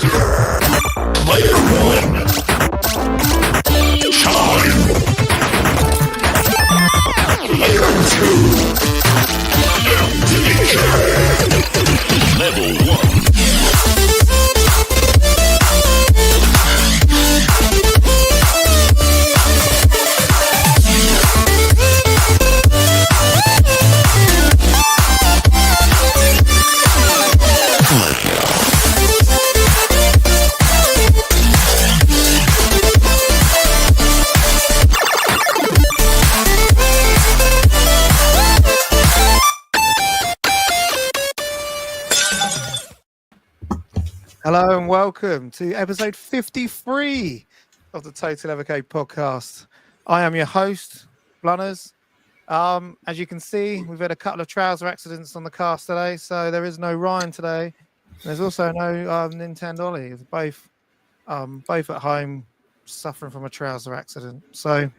Player 1. Time. Player 2. MDK. Level 1. Hello and welcome to episode 53 of the Total Evercade Podcast. I am your host, Blunners. As you can see, we've had a couple of trouser accidents on the cast today, so there is no Ryan today. There's also no Nintendo Olly. Both at home suffering from a trouser accident. So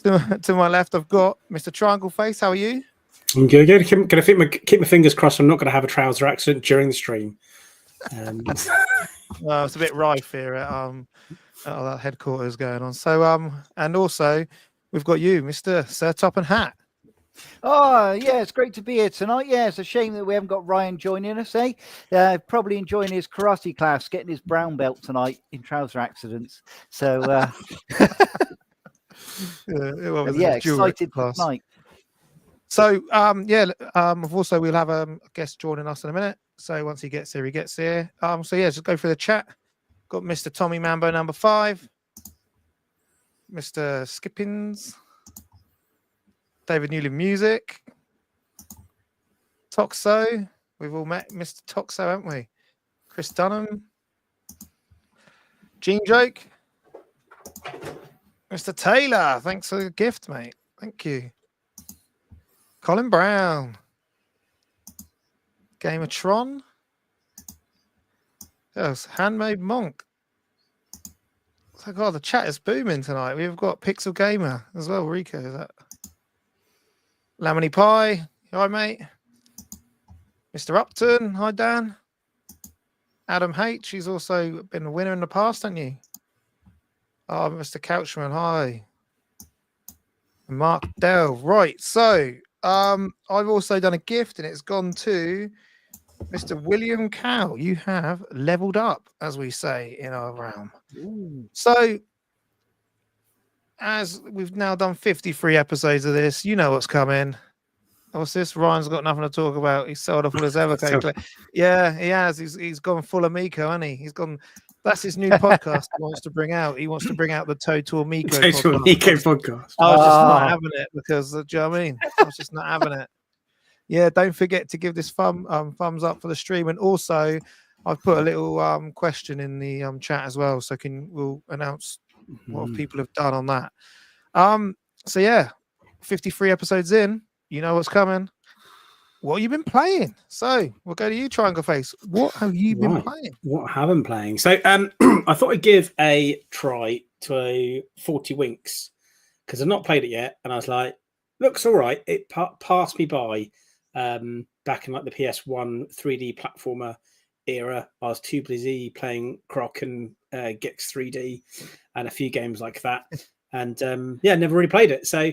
to my left, I've got Mr. Triangle Face. How are you? I'm good. Going to keep my fingers crossed I'm not going to have a trouser accident during the stream. Well, it's a bit rife here at that headquarters going on. So and also we've got you, Mr. Sir Top and Hat. Oh yeah, it's great to be here tonight. Yeah, it's a shame that we haven't got Ryan joining us, probably enjoying his karate class, getting his brown belt tonight in trouser accidents. So excited for tonight. So we'll have a guest joining us in a minute. So once he gets here, just go through the chat. Got Mr. Tommy Mambo number 5, Mr. Skippins, David Newland Music, Toxo. We've all met Mr. Toxo, haven't we? Chris Dunham, Gene Joke, Mr. Taylor. Thanks for the gift, mate. Thank you. Colin Brown, Gamertron. Yes, Handmade Monk. Oh God, the chat is booming tonight. We've got Pixel Gamer as well. Rico, is that? Lamini Pie. Hi, mate. Mr. Upton. Hi, Dan. Adam H. He's also been a winner in the past, hasn't you? Oh, Mr. Couchman. Hi. And Mark Dell. Right. So, I've also done a gift, and it's gone to Mr. William Cow. You have leveled up, as we say in our realm. Ooh. So, as we've now done 53 episodes of this, you know what's coming. What's this? Ryan's got nothing to talk about. He's sold off all his Evercade. Yeah, he has. He's gone full of Miko, hasn't he? He's gone. That's his new podcast he wants to bring out. He wants to bring out the Total Miko podcast. I was just not having it because, do you know what I mean? I was just not having it. Yeah, don't forget to give this thumbs up for the stream. And also, I've put a little question in the chat as well. So we'll announce what people have done on that. So yeah, 53 episodes in. You know what's coming. What have you been playing? So we'll go to you, Triangle Face. What have you been playing? What have I been playing? So I thought I'd give a try to a 40 Winks because I've not played it yet, and I was like, looks all right. It passed me by back in like the PS1 3D platformer era. I was too busy playing Croc and Gex 3D and a few games like that, and never really played it. So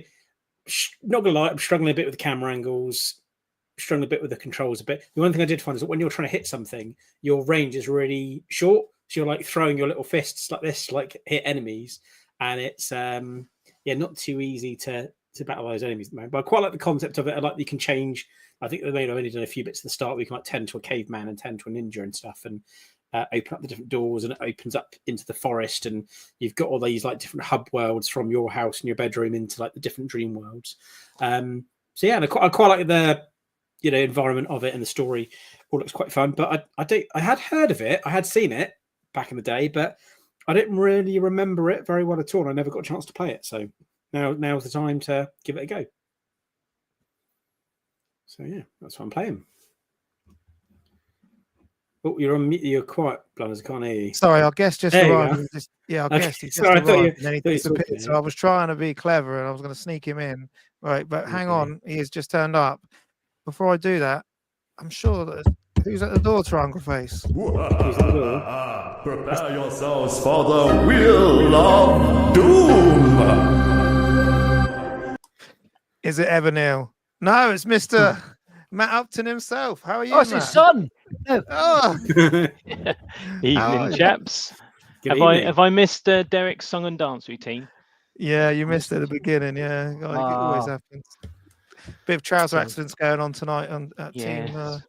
not gonna lie, I'm struggling a bit with the camera angles. Struggling a bit with the controls a bit. The one thing I did find is that when you're trying to hit something, your range is really short. So you're like throwing your little fists like this, like hit enemies. And it's not too easy to battle those enemies at the moment. But I quite like the concept of it. I like that you can change. I think they've only done a few bits at the start where you can like tend to a caveman and tend to a ninja and stuff, and open up the different doors, and it opens up into the forest, and you've got all these like different hub worlds from your house and your bedroom into like the different dream worlds. And I quite like the environment of it, and the story all looks quite fun. But I had heard of it, I had seen it back in the day, but I didn't really remember it very well at all. I never got a chance to play it, so now's the time to give it a go. So yeah, that's what I'm playing. Oh, you're on mute. You're quiet, Blunners. I can't hear you. Sorry, our guest just arrived. Our okay. guest. He just arrived, and then he disappeared. So I was trying to be clever, and I was going to sneak him in. Right, but hang on, he has just turned up. Before I do that, I'm sure that Who's at the door, Triangle Face? Prepare yourselves for the wheel of doom. Is it Ever Neil? No, it's Mr. Matt Upton himself. How are you, Oh, it's Matt? his son. No. Oh, Evening, chaps. Good Have evening. I missed Derek's song and dance routine? yeah, you missed it at the beginning. Yeah, like, it always Ah. happens. Bit of trouser Sorry. accidents going on tonight on at Yes. team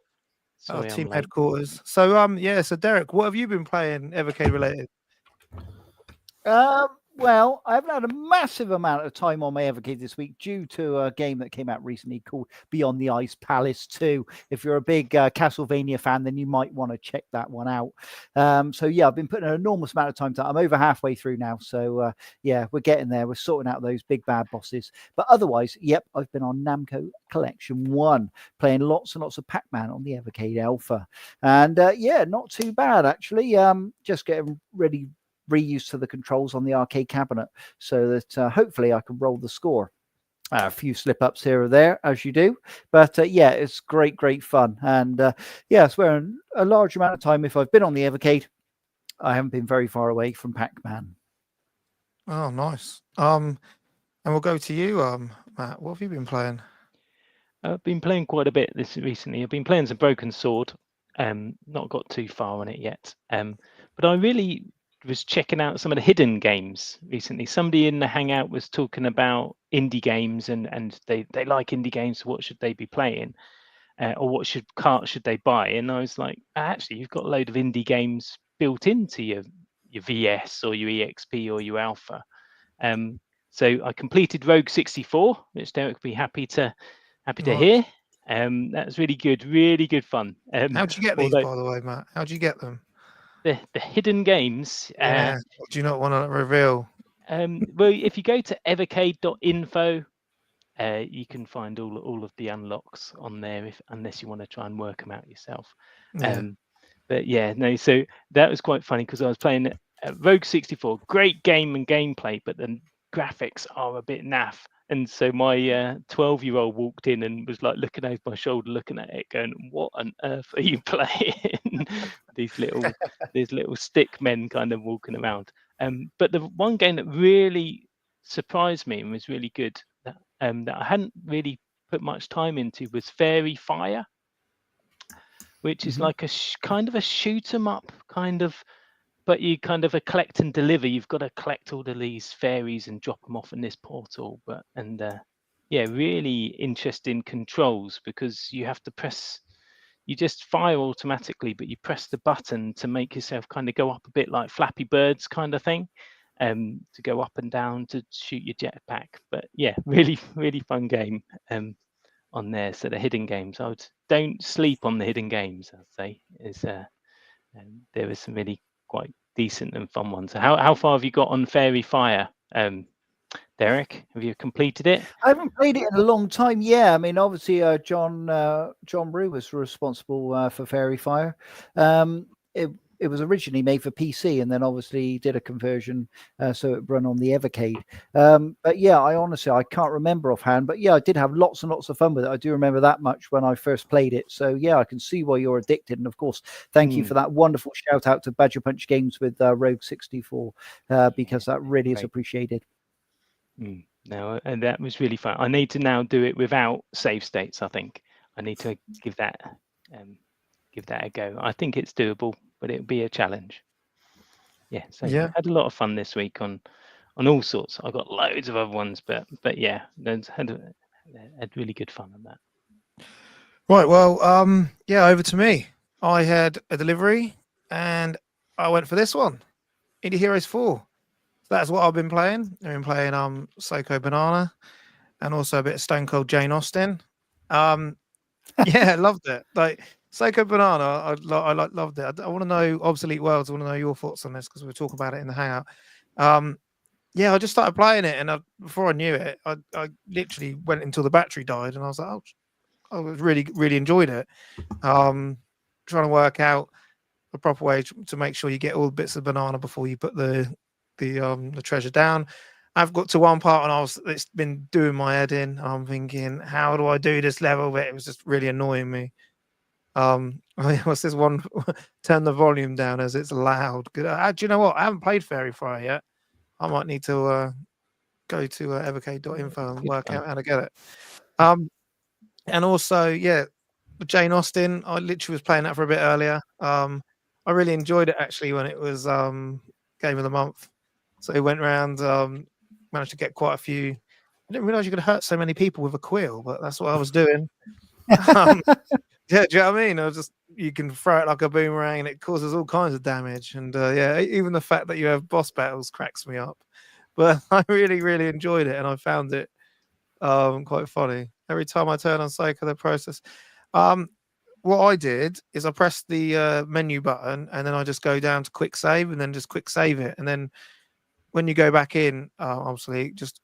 Sorry, I'm team late. headquarters. So so Derek, what have you been playing Evercade related? Well, I haven't had a massive amount of time on my Evercade this week due to a game that came out recently called Beyond the Ice Palace 2. If you're a big Castlevania fan, then you might want to check that one out. So yeah, I've been putting an enormous amount of time to that. I'm over halfway through now. So yeah, we're getting there. We're sorting out those big bad bosses. But otherwise, yep, I've been on Namco Collection 1, playing lots and lots of Pac-Man on the Evercade Alpha. And yeah, not too bad, actually. Just getting ready reused to the controls on the arcade cabinet so that hopefully I can roll the score. A few slip ups here or there, as you do, but yeah, it's great fun. And yeah, I swear a large amount of time, if I've been on the Evercade, I haven't been very far away from Pac-Man. Oh, nice. And we'll go to you, Matt. What have you been playing? I've been playing quite a bit recently. I've been playing some Broken Sword. Not got too far on it yet. But I really was checking out some of the hidden games recently. Somebody in the Hangout was talking about indie games and they like indie games. So what should they be playing? Or what cart should they buy? And I was like, actually, you've got a load of indie games built into your VS or your EXP or your Alpha. So I completed Rogue 64, which Derek would be happy to hear. That was really good fun. How'd you get these, by the way, Matt? How'd you get them? The hidden games. Yeah. Do you not want to reveal? Well, if you go to evercade.info, you can find all of the unlocks on there, unless you want to try and work them out yourself. Yeah. But yeah, no. So that was quite funny because I was playing Rogue 64, great game and gameplay, but the graphics are a bit naff. And so my 12-year-old walked in and was like looking over my shoulder, looking at it, going, "What on earth are you playing?" these little stick men kind of walking around. But the one game that really surprised me and was really good that I hadn't really put much time into was Fairy Fire, which is like a kind of a shoot 'em up kind of. But you kind of a collect and deliver. You've got to collect all of these fairies and drop them off in this portal. Yeah, really interesting controls because you have to press. You just fire automatically, but you press the button to make yourself kind of go up a bit like Flappy Birds kind of thing, to go up and down to shoot your jetpack. But yeah, really fun game on there. So the hidden games, don't sleep on the hidden games. I'd say there was some really quite decent and fun ones. So how far have you got on Fairy Fire, Derek? Have you completed it? I haven't played it in a long time. Yeah, I mean, obviously, John Rue was responsible for Fairy Fire. It was originally made for PC, and then obviously did a conversion so it run on the Evercade. But yeah, I can't remember offhand. But yeah, I did have lots and lots of fun with it. I do remember that much when I first played it. So yeah, I can see why you're addicted. And of course, thank you for that wonderful shout out to Badger Punch Games with Rogue 64 because that really is appreciated. No, and that was really fun. I need to now do it without save states. I think I need to give that a go. I think it's doable, but it'll be a challenge. Yeah, so I had a lot of fun this week on all sorts. I got loads of other ones, but yeah, had really good fun on that. Right, well, over to me. I had a delivery and I went for this one, Indie Heroes 4. That's what I've been playing. I've been playing Psycho Banana and also a bit of Stone Cold Jane Austen. Yeah, I loved it. Like Psycho Banana, I loved it. I want to know Obsolete Worlds. I want to know your thoughts on this because we were talking about it in the Hangout. Yeah, I just started playing it, and before I knew it, I literally went until the battery died, and I was like, oh, I really enjoyed it. Trying to work out a proper way to make sure you get all the bits of banana before you put the treasure down. I've got to one part and it's been doing my head in. I'm thinking, how do I do this level? But it was just really annoying me. What's this one? Turn the volume down as it's loud. Do you know what? I haven't played Fairy Fire yet. I might need to go to evercade.info and work out how to get it. And also, Jane Austen. I literally was playing that for a bit earlier. I really enjoyed it actually when it was Game of the Month. So it went around, managed to get quite a few. I didn't realize you could hurt so many people with a quill, but that's what I was doing. Yeah, do you know what I mean? You can throw it like a boomerang and it causes all kinds of damage. And even the fact that you have boss battles cracks me up. But I really, really enjoyed it and I found it quite funny. Every time I turn on Psycho the Process. What I did is I pressed the menu button and then I just go down to quick save and then just quick save it. And then when you go back in, obviously just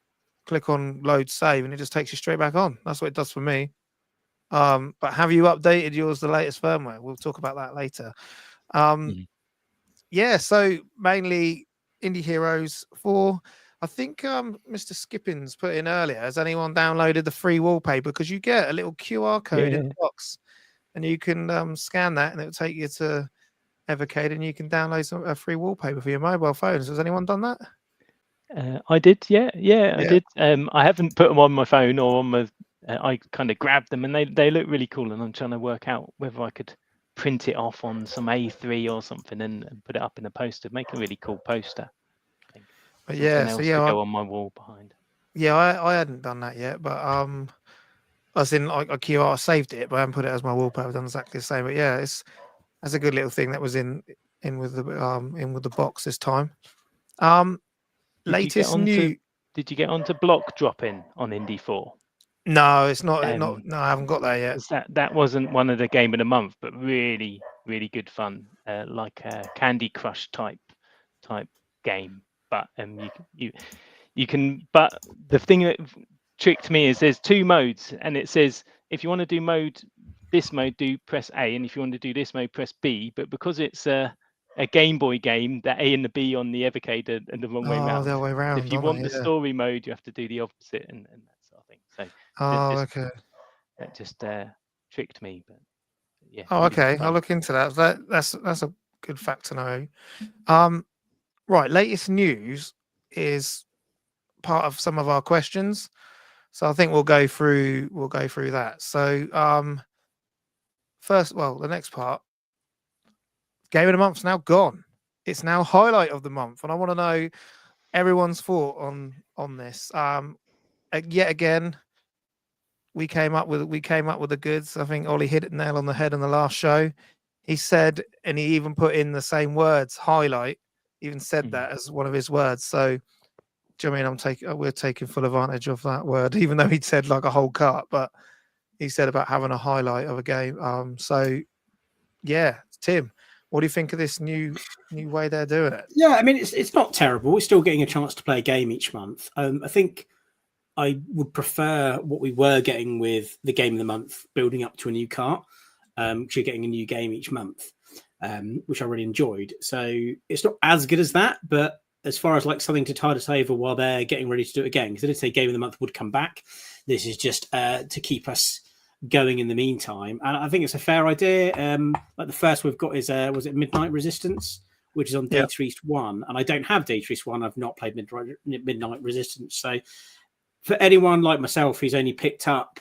click on load save and it just takes you straight back on. That's what it does for me. But have you updated yours the latest firmware? We'll talk about that later. So mainly Indie Heroes 4. I think Mr. Skippins put in earlier, has anyone downloaded the free wallpaper? Because you get a little QR code in the box and you can scan that and it will take you to Evercade and you can download a free wallpaper for your mobile phones. Has anyone done that? I did, I did. I haven't put them on my phone or on my. I kind of grabbed them and they look really cool. And I'm trying to work out whether I could print it off on some A3 or something and put it up in a poster. Make a really cool poster. I think. But go on my wall behind. Yeah, I hadn't done that yet, but as in I QR saved it, but I haven't put it as my wallpaper. I've done exactly the same. But yeah, that's a good little thing that was in with the box this time. Latest new. Did you get onto block dropping on Indie 4? No, it's not. No, I haven't got that yet. That wasn't one of the Game of the Month, but really, really good fun, like a Candy Crush type game. But you can. But the thing that tricked me is there's 2 modes, and it says if you want to do this mode, do press A, and if you want to do this mode, press B. But because it's a Game Boy game, the A and the B on the Evercade are the wrong way round. The other way around. If you want the story mode, you have to do the opposite, and that sort of thing. So. Okay. That just tricked me, but yeah. Oh, okay. I'll look into that. That's a good fact to know. Right. Latest news is part of some of our questions, so I think we'll go through that. So, the next part. Game of the Month's now gone. It's now highlight of the month, and I want to know everyone's thought on this. Yet again. We came up with the goods. I think Olly hit it nail on the head on the last show. He said, and he even put in the same words, highlight. Even said that as one of his words. So, do you know what I mean? We're taking full advantage of that word, even though he said like a whole cut, but he said about having a highlight of a game. Tim, what do you think of this new way they're doing it? Yeah, I mean, it's not terrible. We're still getting a chance to play a game each month. I think I would prefer what we were getting with the Game of the Month building up to a new cart. You're getting a new game each month, which I really enjoyed. So it's not as good as that, but as far as like something to tide us over while they're getting ready to do it again, because I did say Game of the Month would come back. This is just to keep us going in the meantime. And I think it's a fair idea. Like the first we've got is, was it Midnight Resistance? Which is on Data East 1. And I don't have Data East 1. I've not played Midnight Resistance. So for anyone like myself who's only picked up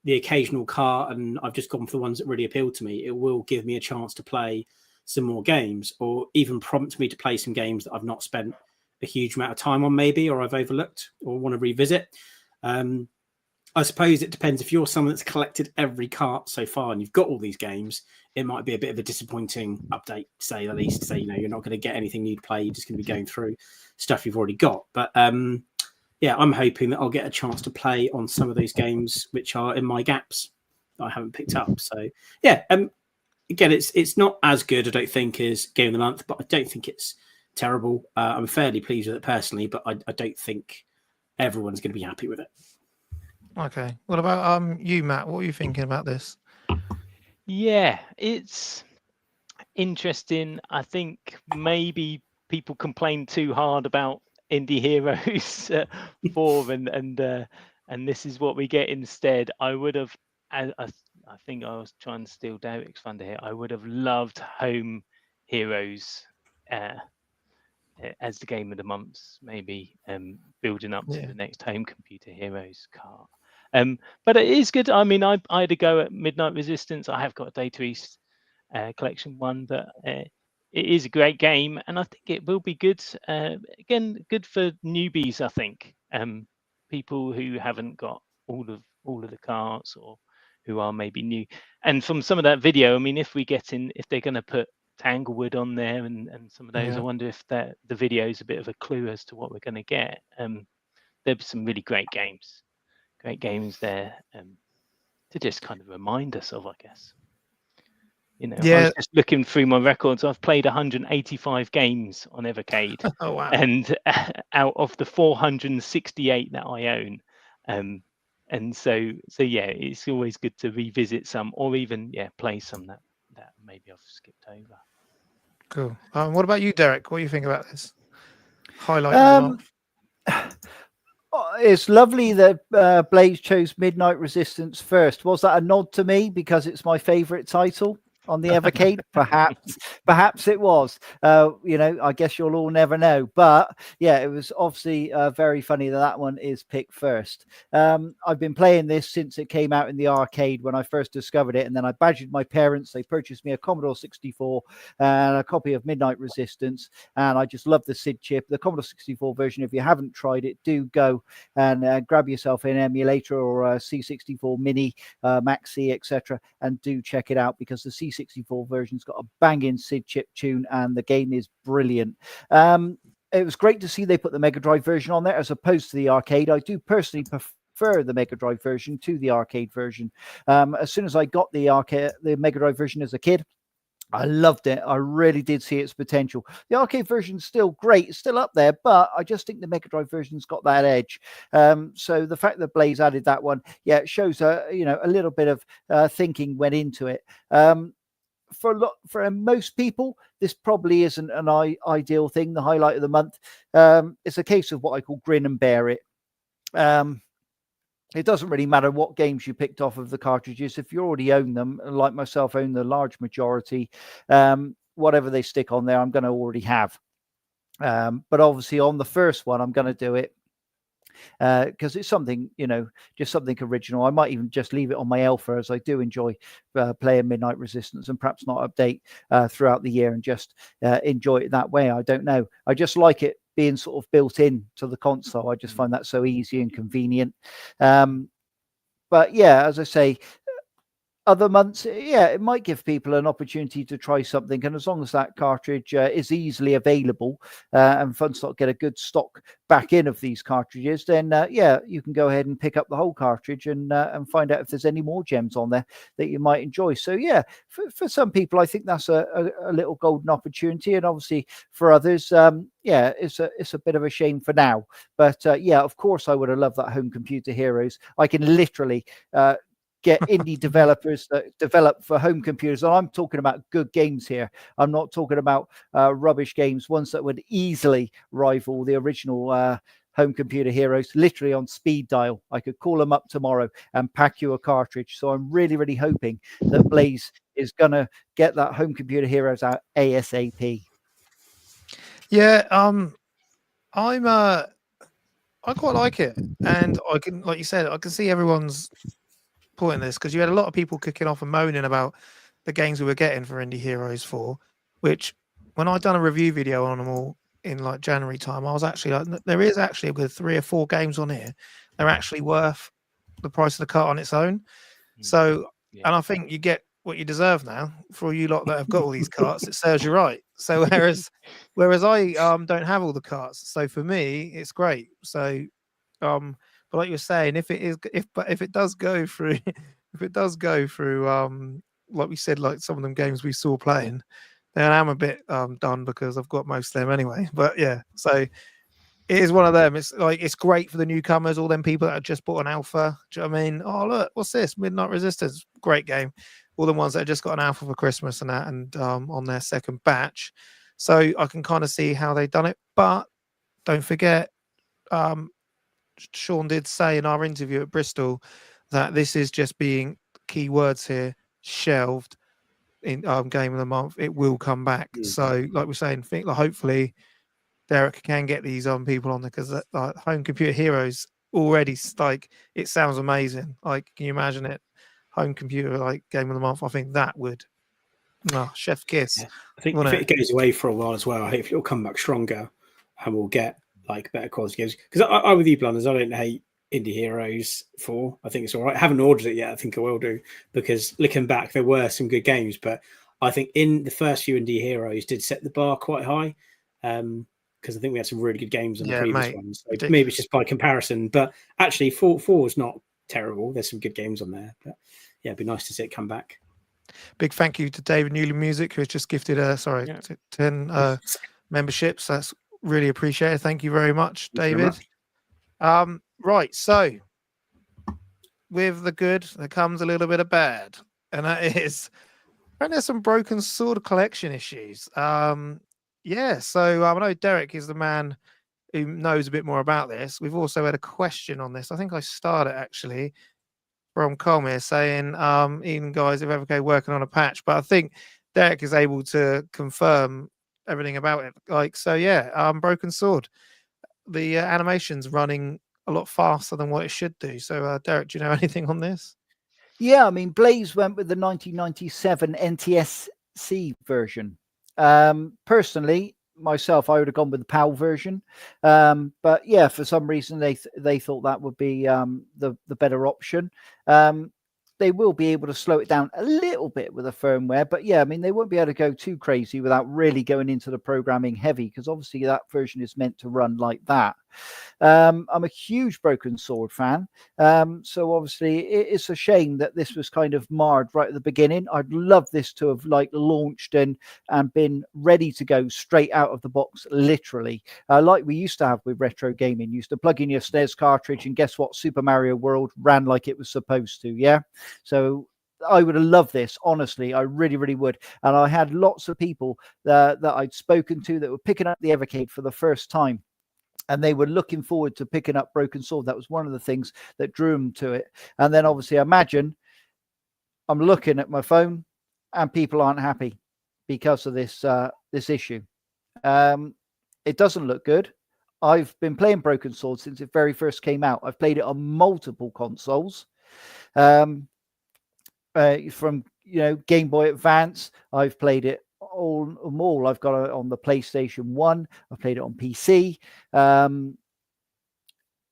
the occasional cart and I've just gone for the ones that really appeal to me, it will give me a chance to play some more games or even prompt me to play some games that I've not spent a huge amount of time on maybe, or I've overlooked or want to revisit. I suppose it depends. If you're someone that's collected every cart so far and you've got all these games, it might be a bit of a disappointing update, to say the least. Say, you're not going to get anything new to play. You're just going to be going through stuff you've already got. But I'm hoping that I'll get a chance to play on some of those games which are in my gaps that I haven't picked up. So, again, it's not as good, I don't think, as Game of the Month, but I don't think it's terrible. I'm fairly pleased with it personally, but I don't think everyone's going to be happy with it. Okay. What about you, Matt? What are you thinking about this? Yeah, it's interesting. I think maybe people complain too hard about Indie Heroes 4 and this is what we get instead. I would have, I I think I was trying to steal Derek's thunder here. I would have loved Home Heroes as the game of the months, maybe building up to the next Home Computer Heroes cart. But it is good. I mean, I had a go at Midnight Resistance. I have got a Data East collection one, but it is a great game, and I think it will be good. Again, good for newbies. I think people who haven't got all of the carts, or who are maybe new. And from some of that video, I mean, if they're going to put Tanglewood on there and some of those, I wonder if the video is a bit of a clue as to what we're going to get. There's some really great games there to just kind of remind us of, I guess. I was just looking through my records. I've played 185 games on Evercade. Oh, wow. And out of the 468 that I own. And so yeah, it's always good to revisit some, or even play some that maybe I've skipped over. Cool. What about you, Derek? What do you think about this highlight of the month? It's lovely that Blaze chose Midnight Resistance first. Was that a nod to me because it's my favorite title on the Evercade? Perhaps it was. I guess you'll all never know. But yeah, it was obviously very funny that one is picked first. I've been playing this since it came out in the arcade when I first discovered it, and then I badgered my parents. They purchased me a Commodore 64 and a copy of Midnight Resistance, and I just love the SID chip. The Commodore 64 version, if you haven't tried it, do go and grab yourself an emulator or a C64 Mini, Maxi, etc., and do check it out, because the C64 version's got a banging SID chip tune and the game is brilliant. It was great to see they put the Mega Drive version on there as opposed to the arcade. I do personally prefer the Mega Drive version to the arcade version. As soon as I got the Mega Drive version as a kid, I loved it. I really did see its potential. The arcade version's still great, it's still up there, but I just think the Mega Drive version's got that edge. So the fact that Blaze added that one, it shows a little bit of thinking went into it. For most people, this probably isn't an ideal thing. The highlight of the month, it's a case of what I call grin and bear it. It doesn't really matter what games you picked off of the cartridges. If you already own them, like myself, own the large majority, whatever they stick on there, I'm going to already have. But obviously on the first one, I'm going to do it because it's something, just something original. I might even just leave it on my Alpha, as I do enjoy playing Midnight Resistance, and perhaps not update throughout the year and just enjoy it that way. I don't know. I just like it being sort of built in to the console. I just find that so easy and convenient. But yeah, as I say, other months, it might give people an opportunity to try something. And as long as that cartridge is easily available and Funstock get a good stock back in of these cartridges, then you can go ahead and pick up the whole cartridge and find out if there's any more gems on there that you might enjoy. So yeah, for some people, I think that's a little golden opportunity. And obviously for others, it's a bit of a shame for now. But of course, I would have loved that Home Computer Heroes. I can literally get indie developers that develop for home computers. And I'm talking about good games here. I'm not talking about rubbish games, ones that would easily rival the original Home Computer Heroes, literally on speed dial. I could call them up tomorrow and pack you a cartridge. So I'm really, really hoping that Blaze is going to get that Home Computer Heroes out ASAP. Yeah, I quite like it. And I can, like you said, I can see everyone's point in this, because you had a lot of people kicking off and moaning about the games we were getting for Indie Heroes 4, which when I done a review video on them all in like January time, I was actually like, there is actually with 3 or 4 games on here, they're actually worth the price of the cart on its own. So, and I think you get what you deserve now for all you lot that have got all these carts. It serves you right. So whereas I don't have all the carts, so for me it's great. So but like you were saying, if it does go through like we said, like some of them games we saw playing, then I'm a bit done, because I've got most of them anyway. But yeah, so it is one of them. It's like, it's great for the newcomers, all them people that have just bought an alpha. Do you know what I mean? Oh look, what's this? Midnight Resistance, great game. All the ones that just got an alpha for Christmas and that, and on their second batch. So I can kind of see how they've done it. But don't forget, Sean did say in our interview at Bristol that this is just being key words here: shelved in game of the month. It will come back. So, like we're saying, think like hopefully Derek can get these people on there, because Home Computer Heroes already like it sounds amazing. Like, can you imagine it? Home computer like game of the month. I think that would chef kiss. Yeah. I think if it goes away for a while as well, hopefully it'll come back stronger and we'll get like better quality games. Because I with you, Blunners, I don't hate Indie Heroes 4. I think it's all right. I haven't ordered it yet. I think I will do, because looking back, there were some good games, but I think in the first few Indie Heroes did set the bar quite high. Because I think we had some really good games on the previous ones. So maybe it's just by comparison, but actually 4 is not terrible. There's some good games on there, but yeah, it'd be nice to see it come back. Big thank you to David Newley Music, who has just gifted 10 memberships. That's really appreciated. Thank you very much, David. Right, so with the good there comes a little bit of bad, and that is there's some Broken Sword collection issues. So I know Derek is the man who knows a bit more about this. We've also had a question on this. I think I started actually from Colmere saying, Ian, guys, if Evercade working on a patch, but I think Derek is able to confirm everything about it. Like, so Broken Sword, the animation's running a lot faster than what it should do. So Derek, do you know anything on this? Yeah, I mean, Blaze went with the 1997 NTSC version. Personally, myself, I would have gone with the PAL version. But yeah, for some reason they thought that would be the better option. They will be able to slow it down a little bit with the firmware, but yeah, I mean, they won't be able to go too crazy without really going into the programming heavy, because obviously that version is meant to run like that. I'm a huge Broken Sword fan, so obviously it's a shame that this was kind of marred right at the beginning. I'd love this to have like launched and been ready to go straight out of the box, literally, like we used to have with retro gaming. You used to plug in your SNES cartridge, and guess what? Super Mario World ran like it was supposed to. Yeah, so I would have loved this, honestly. I really, really would. And I had lots of people that I'd spoken to that were picking up the Evercade for the first time, and they were looking forward to picking up Broken Sword. That was one of the things that drew them to it. And then obviously, imagine I'm looking at my phone and people aren't happy because of this issue. It doesn't look good. I've been playing Broken Sword since it very first came out. I've played it on multiple consoles. From Game Boy Advance, I've played it all. I've got it on the PlayStation 1. I've played it on PC.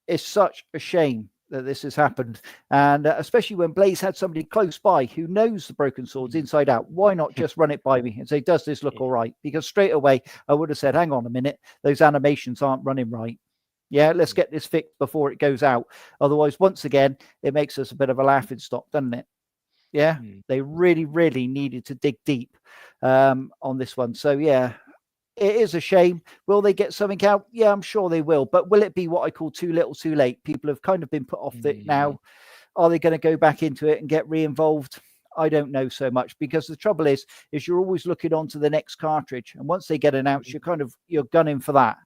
It's such a shame that this has happened, and especially when Blaze had somebody close by who knows the Broken Swords inside out. Why not just run it by me and say, does this look all right? Because straight away I would have said, hang on a minute, those animations aren't running right. Yeah, let's get this fixed before it goes out. Otherwise, once again, it makes us a bit of a laughing stock, doesn't it? Yeah, they really, really needed to dig deep on this one. So, yeah, it is a shame. Will they get something out? Yeah, I'm sure they will. But will it be what I call too little, too late? People have kind of been put off it now. Are they going to go back into it and get re-involved? I don't know so much, because the trouble is you're always looking on to the next cartridge, and once they get announced, you're gunning for that.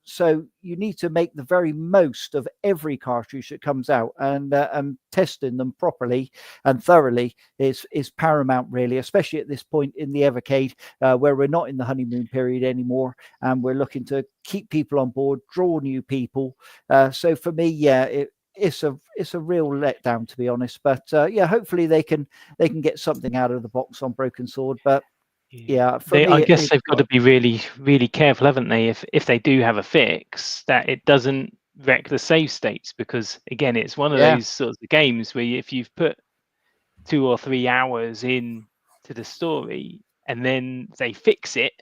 So you need to make the very most of every cartridge that comes out, and testing them properly and thoroughly is paramount, really, especially at this point in the Evercade, where we're not in the honeymoon period anymore, and we're looking to keep people on board, draw new people. So for me, yeah, it's a real letdown, to be honest, but yeah, hopefully they can get something out of the box on Broken Sword. But yeah, I guess they've got to be really, really careful, haven't they, if they do have a fix, that it doesn't wreck the save states, because again, it's one of those sorts of games where if you've put 2 or 3 hours in to the story and then they fix it,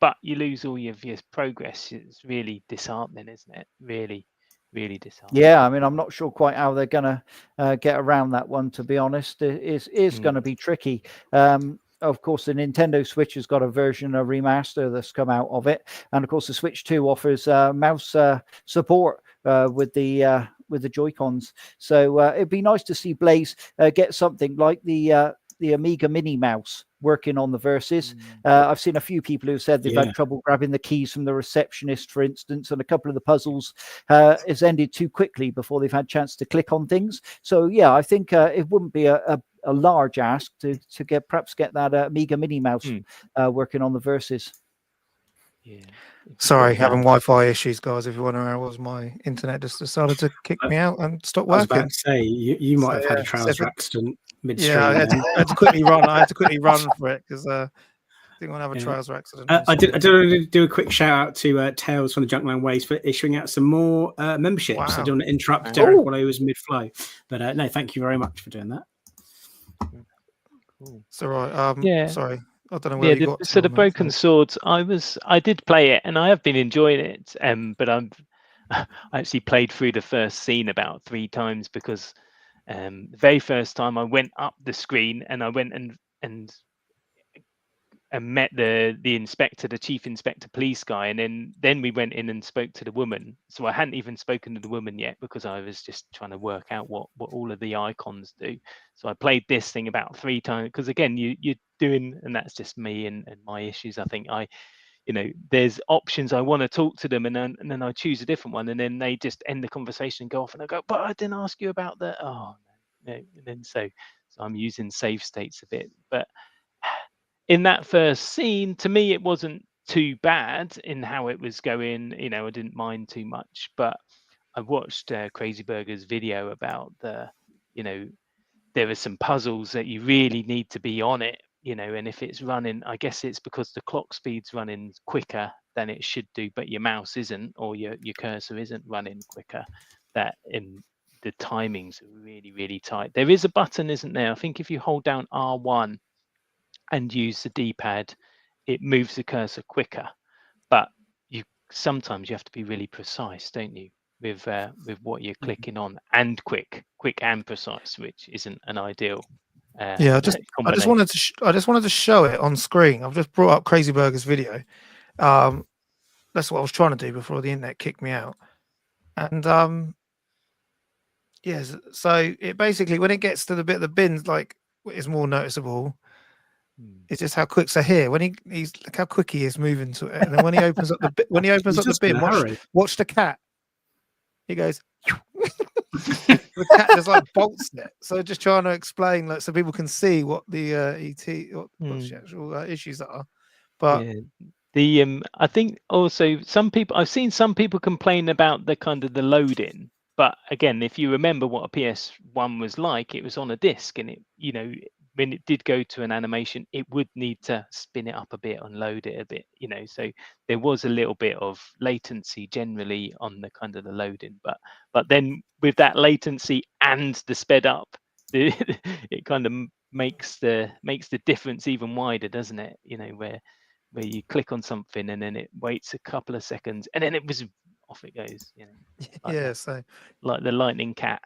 but you lose all of your progress, it's really disheartening, isn't it? Really disheartening. Yeah, I mean, I'm not sure quite how they're going to get around that one, to be honest. It is going to be tricky. Of course, the Nintendo Switch has got a remaster that's come out of it, and of course, the Switch 2 offers mouse support with the Joy-Cons. So it'd be nice to see Blaze get something like the the Amiga Mini Mouse working on the verses. I've seen a few people who said they've had trouble grabbing the keys from the receptionist, for instance, and a couple of the puzzles has ended too quickly before they've had a chance to click on things. So yeah, I think it wouldn't be a large ask to perhaps get that Amiga Mini Mouse working on the verses. Yeah. Sorry, having Wi-Fi issues, guys. If you wonder where I was, my internet just decided to kick me out and stop I was working. about to say you might have had a trouser accident midstream. Yeah, I had to quickly run. I had to quickly run for it because didn't want to have a trouser accident. I did want to do a quick shout out to Tales from the Junkland Ways for issuing out some more memberships. Wow. I don't want to interrupt Derek while he was mid-flow, but no, thank you very much for doing that. Cool. It's all right. Sorry. I don't know where you got so the Broken Swords, I did play it and I have been enjoying it, but I actually played through the first scene about 3 times because the very first time I went up the screen and I went and met the inspector, the chief inspector police guy, and then we went in and spoke to the woman. So I hadn't even spoken to the woman yet because I was just trying to work out what all of the icons do. So I played this thing about 3 times because again you're doing, and that's just me and my issues. I think there's options. I want to talk to them and then I choose a different one and then they just end the conversation and go off and I go, but I didn't ask you about that. Oh no. And then so I'm using save states a bit, but in that first scene, to me, it wasn't too bad in how it was going. I didn't mind too much, but I watched Crazy Burger's video about there are some puzzles that you really need to be on it, and if it's running, I guess it's because the clock speed's running quicker than it should do, but your mouse isn't, or your cursor isn't running quicker, that in the timings are really, really tight. There is a button, isn't there? I think if you hold down R1 and use the D-pad, it moves the cursor quicker, but sometimes you have to be really precise, don't you, with what you're clicking on, and quick and precise, which isn't an ideal I just wanted to show it on screen. I've just brought up Crazy Burger's video. That's what I was trying to do before the internet kicked me out, and so it basically, when it gets to the bit of the bins, like, is more noticeable. It's just how quick. So here, when he's look how quick he is moving to it, and then when he opens up the bin, watch the cat. He goes. The cat just like bolts it. So just trying to explain, so people can see what the what the actual issues are. But I think also I've seen some people complain about the kind of the loading. But again, if you remember what a PS1 was like, it was on a disc, and it when it did go to an animation, it would need to spin it up a bit and load it a bit, so there was a little bit of latency generally on the kind of the loading, but then with that latency and the sped up, it kind of makes the difference even wider, doesn't it? Where you click on something and then it waits a couple of seconds and then off it goes, like the lightning cat.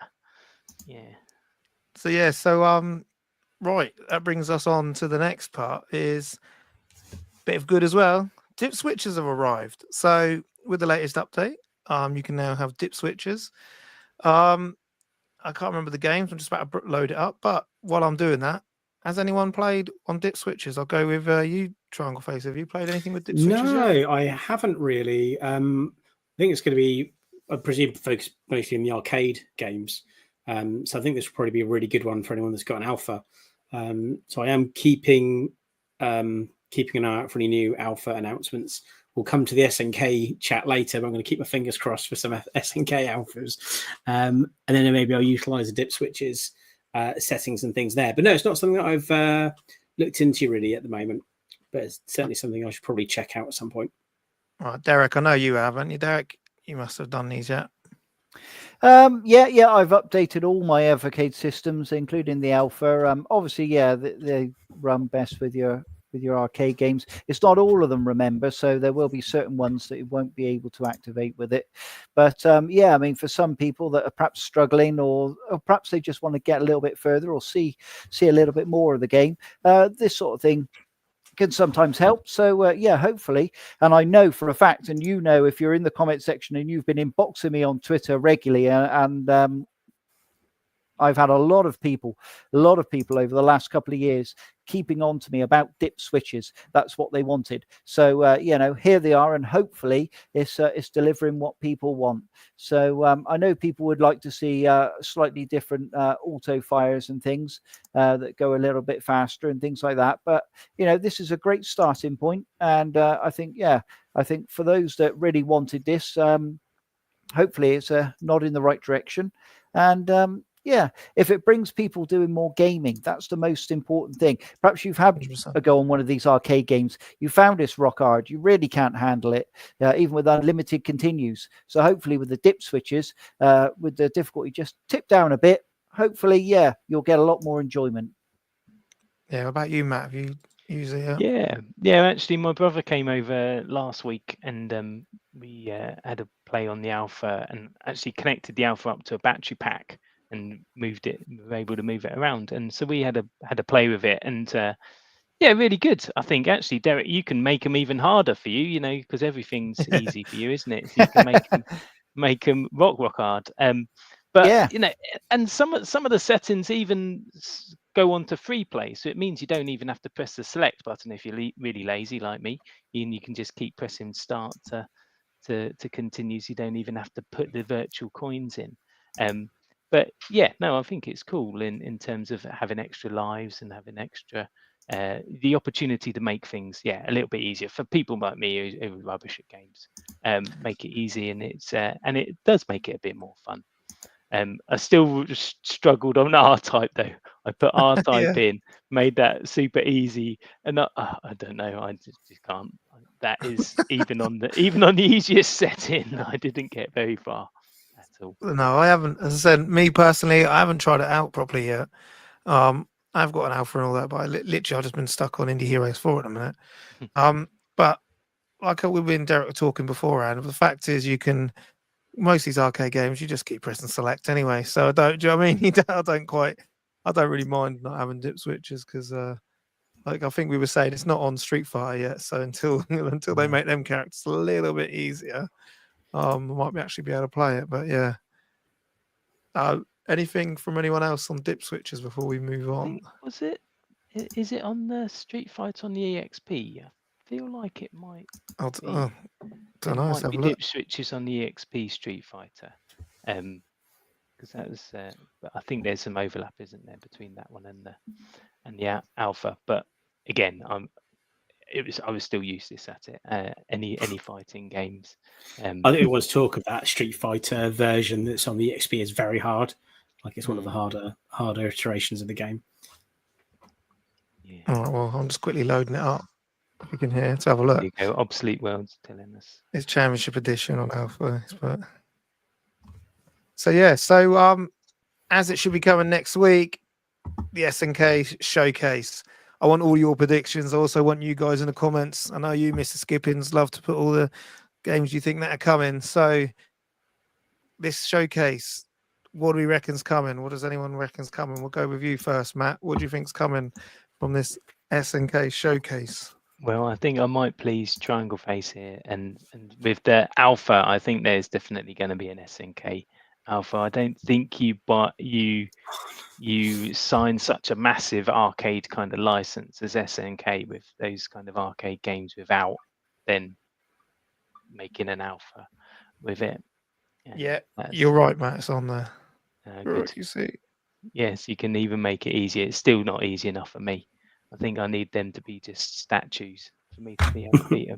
Right, that brings us on to the next part. Is a bit of good as well. Dip switches have arrived. So with the latest update, you can now have dip switches. I can't remember the games. I'm just about to load it up. But while I'm doing that, has anyone played on dip switches? I'll go with you, Triangle Face. Have you played anything with dip switches? No, I haven't really. I think it's going to be, I presume, focused mostly in the arcade games. So I think this will probably be a really good one for anyone that's got an alpha. So I am keeping an eye out for any new alpha announcements. We'll come to the SNK chat later, but I'm going to keep my fingers crossed for some SNK alphas. And then maybe I'll utilize the dip switches settings and things there. But no, it's not something that I've looked into really at the moment, but it's certainly something I should probably check out at some point. All right, Derek, I know you haven't. Derek, you must have done these yet. I've updated all my Evercade systems, including the alpha. Obviously, they run best with your arcade games. It's not all of them, remember, so there will be certain ones that you won't be able to activate with it. But for some people that are perhaps struggling, or perhaps they just want to get a little bit further or see a little bit more of the game, this sort of thing can sometimes help. So hopefully, and I know for a fact, and if you're in the comment section and you've been inboxing me on Twitter regularly, and I've had a lot of people over the last couple of years keeping on to me about dip switches. That's what they wanted. So, here they are, and hopefully it's delivering what people want. So I know people would like to see slightly different auto fires and things that go a little bit faster and things like that. But, this is a great starting point. And I think for those that really wanted this, hopefully it's a nod in the right direction. And if it brings people doing more gaming, that's the most important thing. Perhaps you've had 100%. a go on one of these arcade games. You found this rock hard. You really can't handle it, even with unlimited continues. So hopefully with the dip switches, with the difficulty just tip down a bit, hopefully, you'll get a lot more enjoyment. Yeah, what about you, Matt? Have you used it? Yeah. Actually, my brother came over last week, and we had a play on the Alpha, and actually connected the Alpha up to a battery pack and moved it. We were able to move it around, and so we had a play with it, and really good. I think actually, Derek, you can make them even harder for you, because everything's easy for you, isn't it? So you can make them rock hard. But and some of the settings even go on to free play, so it means you don't even have to press the select button if you're really lazy like me, and you can just keep pressing start to continue. So you don't even have to put the virtual coins in. But I think it's cool in terms of having extra lives and having extra the opportunity to make things a little bit easier for people like me who are rubbish at games. Make it easy, and it does make it a bit more fun. I still struggled on R-Type though. I put R-Type in, made that super easy, and I don't know. I just can't. That is even on the easiest setting, I didn't get very far at all. No, I haven't. As I said, me personally, I haven't tried it out properly yet. I've got an alpha and all that, but literally I've just been stuck on Indie Heroes 4 at the minute. But like we've been Derek talking beforehand, the fact is you can. Most of these arcade games, you just keep pressing select anyway. So do you know what I mean? I don't really mind not having dip switches because, I think we were saying it's not on Street Fighter yet. So until they make them characters a little bit easier, I might actually be able to play it. But anything from anyone else on dip switches before we move on? Is it on the Street Fighter on the EXP? I feel like it might. Don't know. Let's have a look. Dip switches on the EXP Street Fighter, because that was. But I think there's some overlap, isn't there, between that one and the Alpha? But again, I was still useless at it. Any fighting games. I think it was talk of that Street Fighter version that's on the EXP is very hard. Like it's one of the harder iterations of the game. Yeah. All right. Well, I'm just quickly loading it up. If you can hear, let's have a look. There you go. Obsolete Worlds telling us. It's Championship Edition on Alpha. But... So as it should be coming next week, the SNK showcase. I want all your predictions. I also want you guys in the comments. I know you, Mr. Skippins, love to put all the games you think that are coming. So this showcase, what do we reckon's coming? What does anyone reckon's coming? We'll go with you first, Matt. What do you think's coming from this SNK showcase? Well, I think I might please Triangle Face here, and with the Alpha, I think there's definitely going to be an SNK Alpha. I don't think you sign such a massive arcade kind of license as SNK with those kind of arcade games without then making an Alpha with it. Yeah, you're right, Matt. It's on there. Good. You see. Yes, you can even make it easier. It's still not easy enough for me. I think I need them to be just statues for me to be able to beat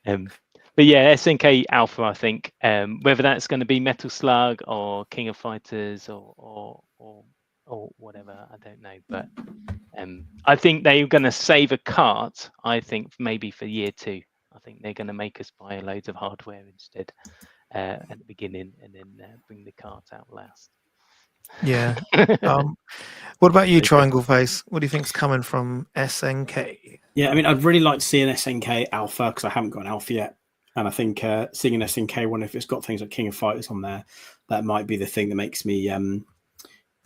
them. But SNK Alpha, I think. Whether that's going to be Metal Slug or King of Fighters or whatever, I don't know. But I think they're going to save a cart. I think maybe for year 2. I think they're going to make us buy loads of hardware instead at the beginning, and then bring the cart out last. Yeah. What about you, Triangle Face? What do you think's coming from SNK? Yeah, I mean, I'd really like to see an SNK Alpha because I haven't got an Alpha yet. And I think seeing an SNK one, if it's got things like King of Fighters on there, that might be the thing that makes me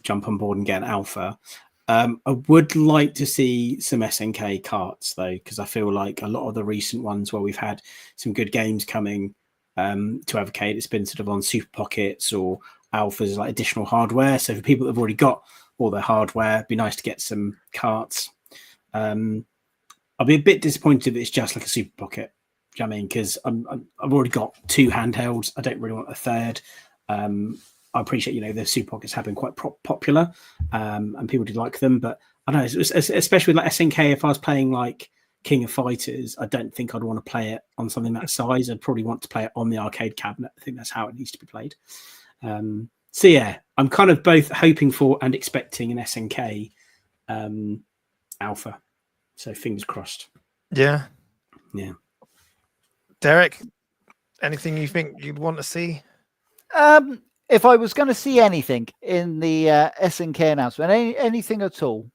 jump on board and get an Alpha. I would like to see some SNK carts, though, because I feel like a lot of the recent ones where we've had some good games coming to Evercade, it's been sort of on Super Pockets or alphas, like additional hardware. So for people that have already got all their hardware, it'd be nice to get some carts. I'll be a bit disappointed if it's just like a Super Pocket. Do you know what I mean? Because I've already got 2 handhelds. I don't really want a third. I appreciate, the Super Pockets have been quite popular, and people do like them. But I don't know, especially with like SNK, if I was playing like King of Fighters, I don't think I'd want to play it on something that size. I'd probably want to play it on the arcade cabinet. I think that's how it needs to be played. So yeah, I'm kind of both hoping for and expecting an SNK alpha. So fingers crossed. Yeah. Derek, anything you think you'd want to see? If I was going to see anything in the SNK announcement, anything at all,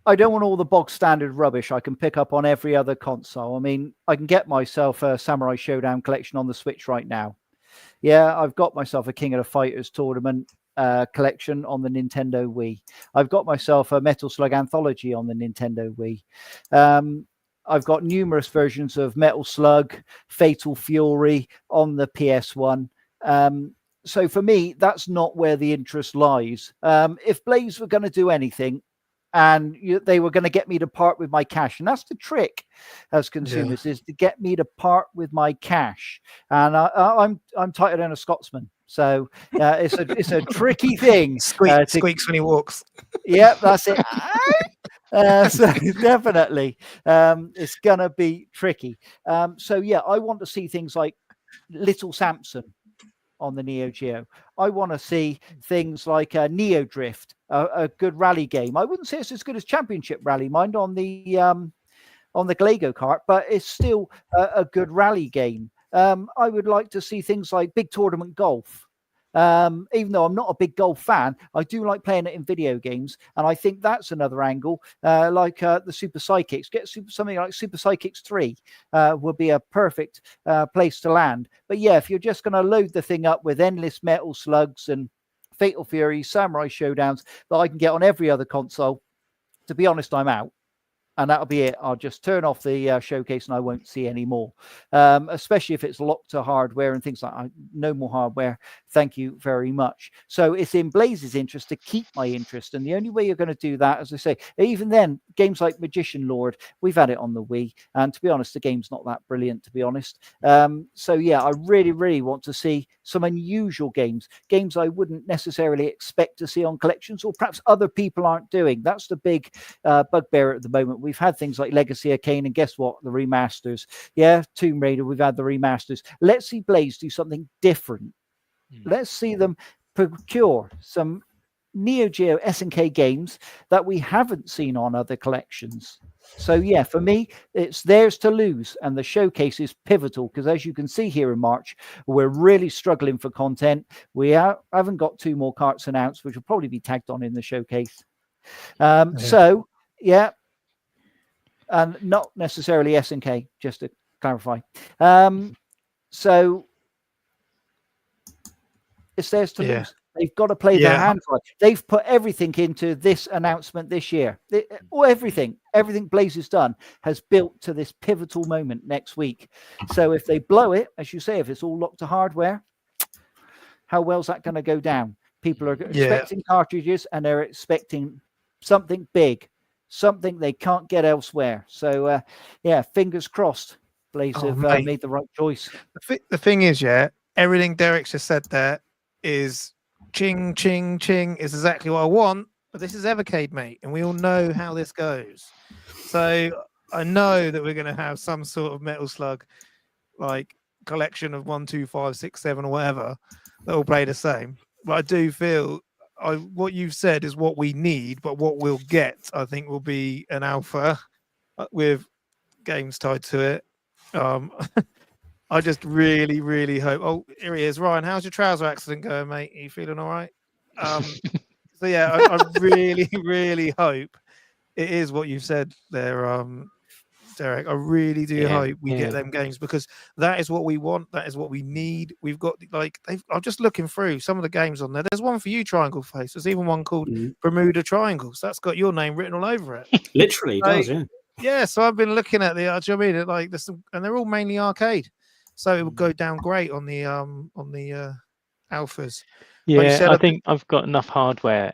I don't want all the bog standard rubbish I can pick up on every other console. I mean, I can get myself a Samurai Showdown collection on the Switch right now. Yeah, I've got myself a King of the Fighters tournament collection on the Nintendo Wii. I've got myself a Metal Slug Anthology on the Nintendo Wii. I've got numerous versions of Metal Slug, Fatal Fury on the PS1. So for me, that's not where the interest lies. If Blaze were going to do anything, and they were going to get me to part with my cash, and that's the trick as consumers, is to get me to part with my cash. And I'm tighter than a Scotsman, so it's a tricky thing. Squeaks when he walks. Yep, that's it. So definitely, it's gonna be tricky. So yeah, I want to see things like Little Samson on the Neo Geo. I want to see things like Neo Drift, a good rally game. I wouldn't say it's as good as Championship Rally, mind, on the Glago kart, but it's still a good rally game. I would like to see things like Big Tournament Golf. Even though I'm not a big golf fan, I do like playing it in video games, and I think that's another angle. Like the Super Sidekicks, something like Super Sidekicks 3 would be a perfect place to land. But yeah, if you're just going to load the thing up with endless Metal Slugs and Fatal Fury, Samurai Showdowns that I can get on every other console, to be honest, I'm out. And that'll be it. I'll just turn off the showcase and I won't see any more, especially if it's locked to hardware and things like that. No more hardware. Thank you very much. So it's in Blaze's interest to keep my interest. And the only way you're going to do that, as I say, even then, games like Magician Lord, we've had it on the Wii. And to be honest, the game's not that brilliant, to be honest. So yeah, I really, really want to see some unusual games I wouldn't necessarily expect to see on collections, or perhaps other people aren't doing. That's the big bugbear at the moment. We've had things like Legacy of Kain, and guess what? The remasters. Yeah, Tomb Raider, we've had the remasters. Let's see Blaze do something different. Let's see them procure some Neo Geo SNK games that we haven't seen on other collections. So yeah, for me, it's theirs to lose, and the showcase is pivotal because, as you can see here in March, we're really struggling for content. We haven't got 2 more carts announced, which will probably be tagged on in the showcase. So yeah, and not necessarily SNK, just to clarify. So it's theirs to lose. They've got to play their hands right. They've put everything into this announcement this year. Everything Blaze has done has built to this pivotal moment next week. So if they blow it, as you say, if it's all locked to hardware, how well is that going to go down? People are expecting cartridges, and they're expecting something big, something they can't get elsewhere. So yeah, fingers crossed. Blaze have made the right choice. The thing is, everything Derek's just said there is ching, ching, ching is exactly what I want, but this is Evercade, mate, and we all know how this goes. So I know that we're going to have some sort of Metal Slug like collection of 1, 2, 5, 6, 7 or whatever that all play the same. But I do feel what you've said is what we need, but what we'll get, I think, will be an alpha with games tied to it. I just really, really hope. Oh, here he is, Ryan. How's your trouser accident going, mate? Are you feeling all right? So yeah, I really, really hope it is what you've said there, Derek. I really do hope we get them games, because that is what we want. That is what we need. We've got I'm just looking through some of the games on there. There's one for you, Triangle Face. There's even one called Bermuda Triangles. That's got your name written all over it. Literally does, yeah. Yeah, so I've been looking at the. Do you know what I mean? Like there's some, and they're all mainly arcade. So it would go down great on the alphas. Yeah, said, I think I've got enough hardware.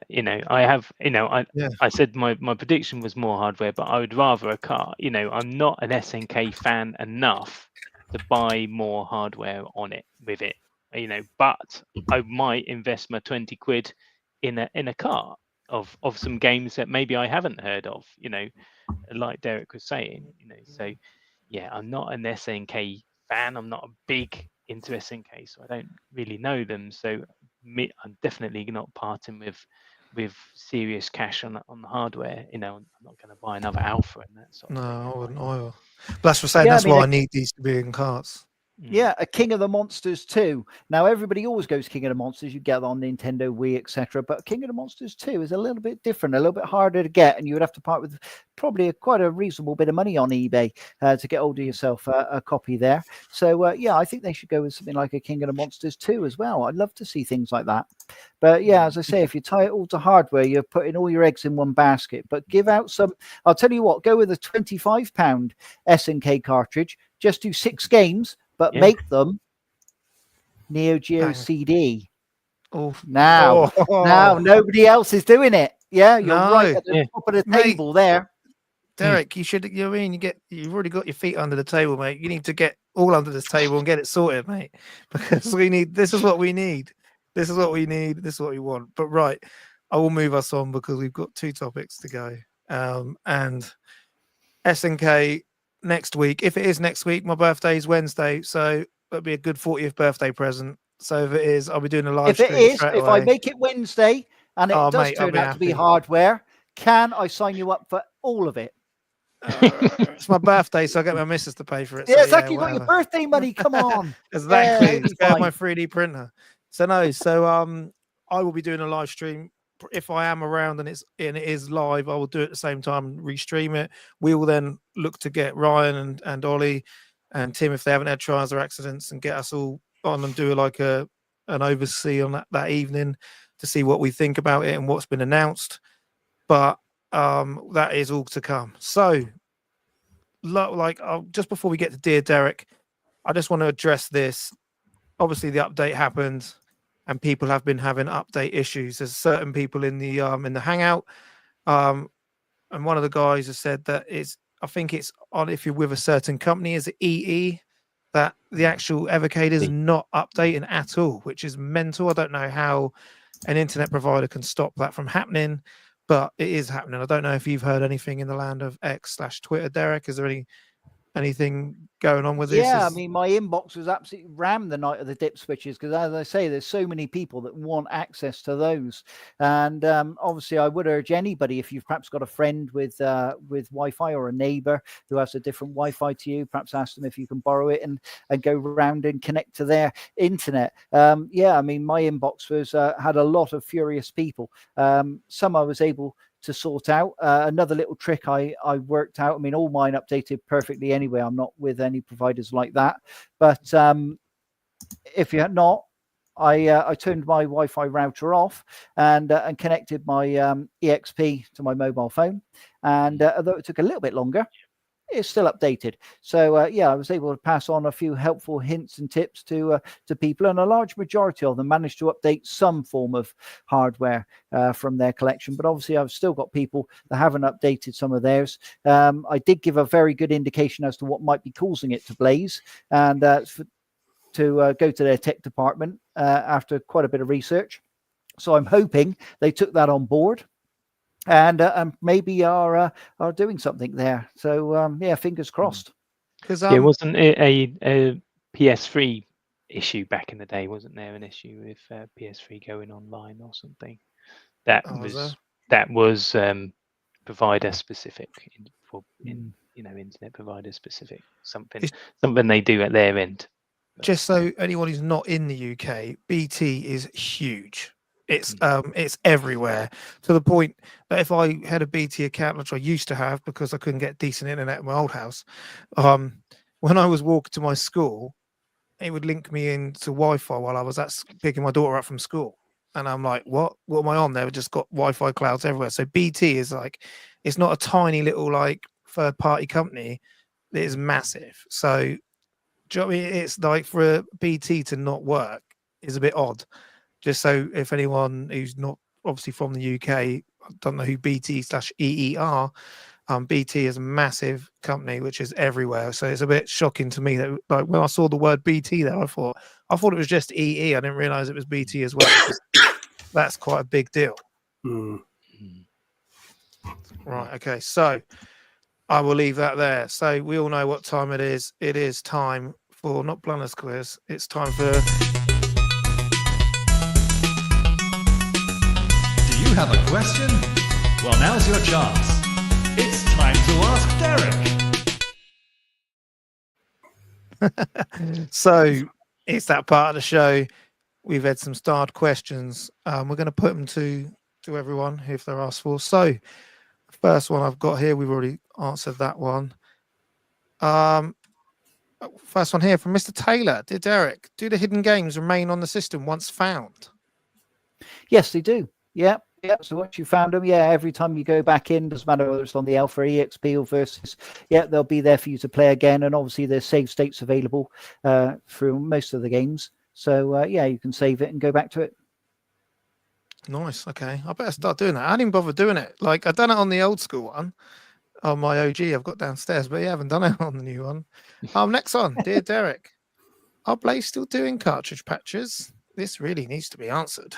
I have. Yeah. I said my prediction was more hardware, but I would rather a car. I'm not an SNK fan enough to buy more hardware on it with it. But I might invest my 20 quid in a car of some games that maybe I haven't heard of. Like Derek was saying. So yeah, I'm not an SNK fan. I'm not a big into SNK, so I don't really know them. So I'm definitely not parting with serious cash on the hardware. I'm not going to buy another Alpha and that sort No, of thing. I wouldn't either. But that's for saying Yeah, I that's mean, why I need these to be in carts. Yeah, a King of the Monsters 2. Now, everybody always goes King of the Monsters. You get it on Nintendo, Wii, etc. But King of the Monsters 2 is a little bit different, a little bit harder to get, and you would have to part with probably quite a reasonable bit of money on eBay to get hold of yourself a copy there. So, yeah, I think they should go with something like a King of the Monsters 2 as well. I'd love to see things like that. But yeah, as I say, if you tie it all to hardware, you're putting all your eggs in one basket. But give out some, I'll tell you what, go with a £25 SNK cartridge, just do 6 games, but make them Neo Geo CD. Oh, now nobody else is doing it. Yeah, you're right at the top of the table there. Derek, you should. You know what I mean? You've already got your feet under the table, mate. You need to get all under this table and get it sorted, mate. Because this is what we need. This is what we need. This is what we want. But right, I will move us on because we've got 2 topics to go. And SNK next week. If it is next week, my birthday is Wednesday, so that'll be a good 40th birthday present. So if it is, I'll be doing a live stream. If I make it Wednesday and it does turn out to be hardware, can I sign you up for all of it? It's my birthday, so I get my missus to pay for it. Yeah, exactly. You got your birthday money. Come on. Exactly. Yeah, my 3D printer. So I will be doing a live stream. If I am around and it is live, I will do it at the same time and restream it. We will then look to get Ryan and Olly and Tim, if they haven't had trials or accidents, and get us all on and do an oversee on that evening to see what we think about it and what's been announced. But that is all to come. So just before we get to Dear Derek, I just want to address this. Obviously the update happened and people have been having update issues. There's certain people in the Hangout, and one of the guys has said that I think it's on if you're with a certain company as EE, that the actual Evercade is not updating at all, which is mental. I don't know how an internet provider can stop that from happening, but it is happening. I don't know if you've heard anything in the land of X/Twitter, Derek. Is there anything going on with this? Yeah, I mean, my inbox was absolutely rammed the night of the dip switches because, as I say, there's so many people that want access to those. And obviously, I would urge anybody, if you've perhaps got a friend with Wi-Fi or a neighbor who has a different Wi-Fi to you, perhaps ask them if you can borrow it and go around and connect to their internet. Yeah, I mean, my inbox had a lot of furious people. Some I was able to sort out. Another little trick I worked out. I mean, all mine updated perfectly anyway. I'm not with any providers like that. But if you're not, I turned my Wi-Fi router off and connected my EXP to my mobile phone. And although it took a little bit longer, it's still updated. So yeah, I was able to pass on a few helpful hints and tips to people, and a large majority of them managed to update some form of hardware from their collection. But obviously, I've still got people that haven't updated some of theirs. I did give a very good indication as to what might be causing it to blaze, and to go to their tech department after quite a bit of research. So I'm hoping they took that on board and maybe are doing something there. So yeah, fingers crossed. Because wasn't it a PS3 issue back in the day? Wasn't there an issue with PS3 going online or something? That was provider specific internet provider specific. Something they do at their end. Just so anyone who's not in the UK, BT is huge. It's everywhere, to the point that if I had a BT account, which I used to have because I couldn't get decent internet in my old house, when I was walking to my school, it would link me into Wi-Fi while I was picking my daughter up from school. And I'm like, what am I on there? We've just got Wi-Fi clouds everywhere. So BT is it's not a tiny little third party company. It is massive. So do you know what I mean? It's like for a BT to not work is a bit odd. just so if anyone who's not obviously from the UK don't know who BT/EE are, BT is a massive company which is everywhere. So it's a bit shocking to me that like when I saw the word BT there, I thought it was just EE. I didn't realize it was BT as well. That's quite a big deal. Right. Okay. So I will leave that there. So we all know what time it is. It is time for not Blunners quiz. It's time for. Do you have a question? Well, now's your chance. It's time to ask Derek. So it's that part of the show. We've had some starred questions. We're going to put them to everyone if they're asked for. So first one I've got here, we've already answered that one. First one here from Mr. Taylor. Dear Derek, do the hidden games remain on the system once found? Yes, they do. Yeah. So once you found them, every time you go back in, doesn't matter whether it's on the Alpha, EXP, or Versus, they'll be there for you to play again. And obviously there's save states available through most of the games. So you can save it and go back to it. Nice. Okay, I better start doing that. I didn't bother doing it. Like I've done it on the old school one, on my OG I've got downstairs, but I haven't done it on the new one. Next one, dear Derek, are Blaze still doing cartridge patches? This really needs to be answered.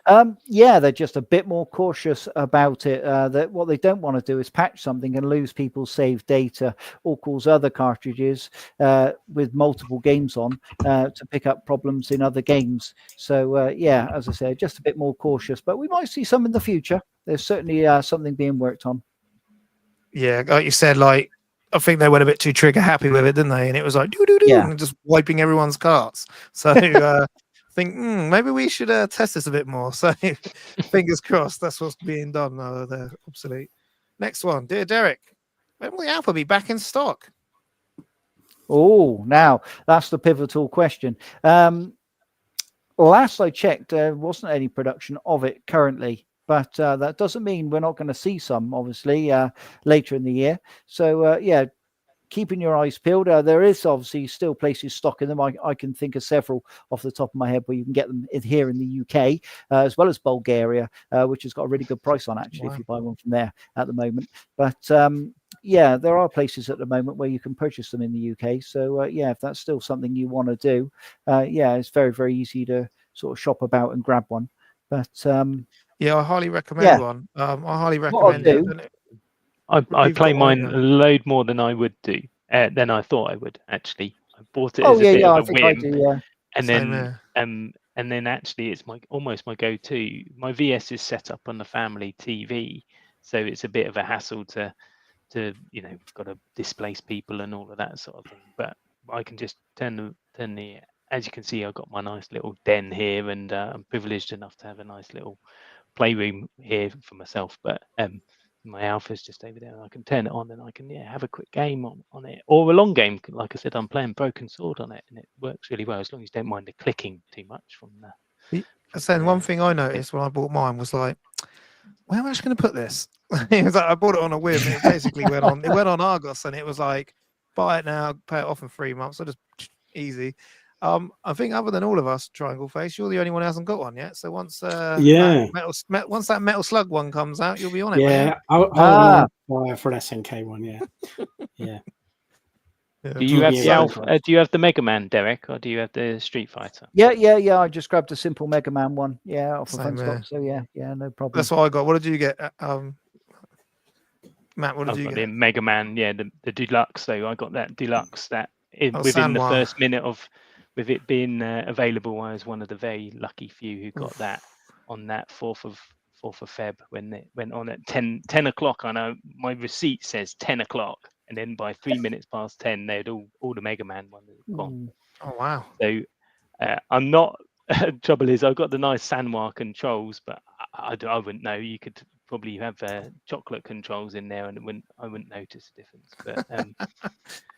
They're just a bit more cautious about it. That what they don't want to do is patch something and lose people's saved data or cause other cartridges with multiple games on to pick up problems in other games. So as I said, just a bit more cautious, but we might see some in the future. There's certainly something being worked on. Yeah, like you said, like I think they went a bit too trigger happy with it, didn't they? And it was like and just wiping everyone's carts. So think maybe we should test this a bit more. So fingers crossed that's what's being done. No, they're obsolete. Next one, dear Derek, when will the Alpha be back in stock? Oh, now that's the pivotal question. Last I checked, there wasn't any production of it currently, but that doesn't mean we're not going to see some, obviously, later in the year. So keeping your eyes peeled. There is obviously still places stocking them. I can think of several off the top of my head where you can get them here in the UK, as well as Bulgaria, which has got a really good price on actually if you buy one from there at the moment. But there are places at the moment where you can purchase them in the UK. So if that's still something you want to do, it's very, very easy to sort of shop about and grab one. But I highly recommend one. I highly recommend it. I play mine a load more than I would do, than I thought I would actually. I bought it as a bit of a whim, and then actually it's almost my go-to. My VS is set up on the family TV, so it's a bit of a hassle to got to displace people and all of that sort of thing. But I can just turn the. As you can see, I've got my nice little den here, and I'm privileged enough to have a nice little playroom here for myself. But my Alpha's just over there, and I can turn it on and I can have a quick game on it, or a long game. Like I said, I'm playing Broken Sword on it, and it works really well as long as you don't mind the clicking too much from the. So one thing I noticed when I bought mine was like, where am I going to put this? It was like I bought it on a whim. And it basically went on Argos, and it was like, buy it now, pay it off in 3 months. So just easy. I think other than all of us, Triangle Face, you're the only one who hasn't got one yet. So once once that Metal Slug one comes out, you'll be on it. Yeah, I'll buy for an SNK one. Yeah. Do you have the Alpha? Do you have the Mega Man, Derek, or do you have the Street Fighter? Yeah. I just grabbed a simple Mega Man one. Yeah, off the fun stock. So yeah, no problem. That's what I got. What did you get, Matt? What did you get? The Mega Man, the deluxe. So I got that deluxe. Within the first minute of. With it being available, I was one of the very lucky few who got that on that 4th of Feb when it went on at 10 o'clock. I know my receipt says 10 o'clock, and then by 3 minutes past 10, they'd all the Mega Man ones gone. Oh wow! So I'm not. Trouble is, I've got the nice Sanwa controls, but I wouldn't know. You could probably have chocolate controls in there, and I wouldn't notice the difference. But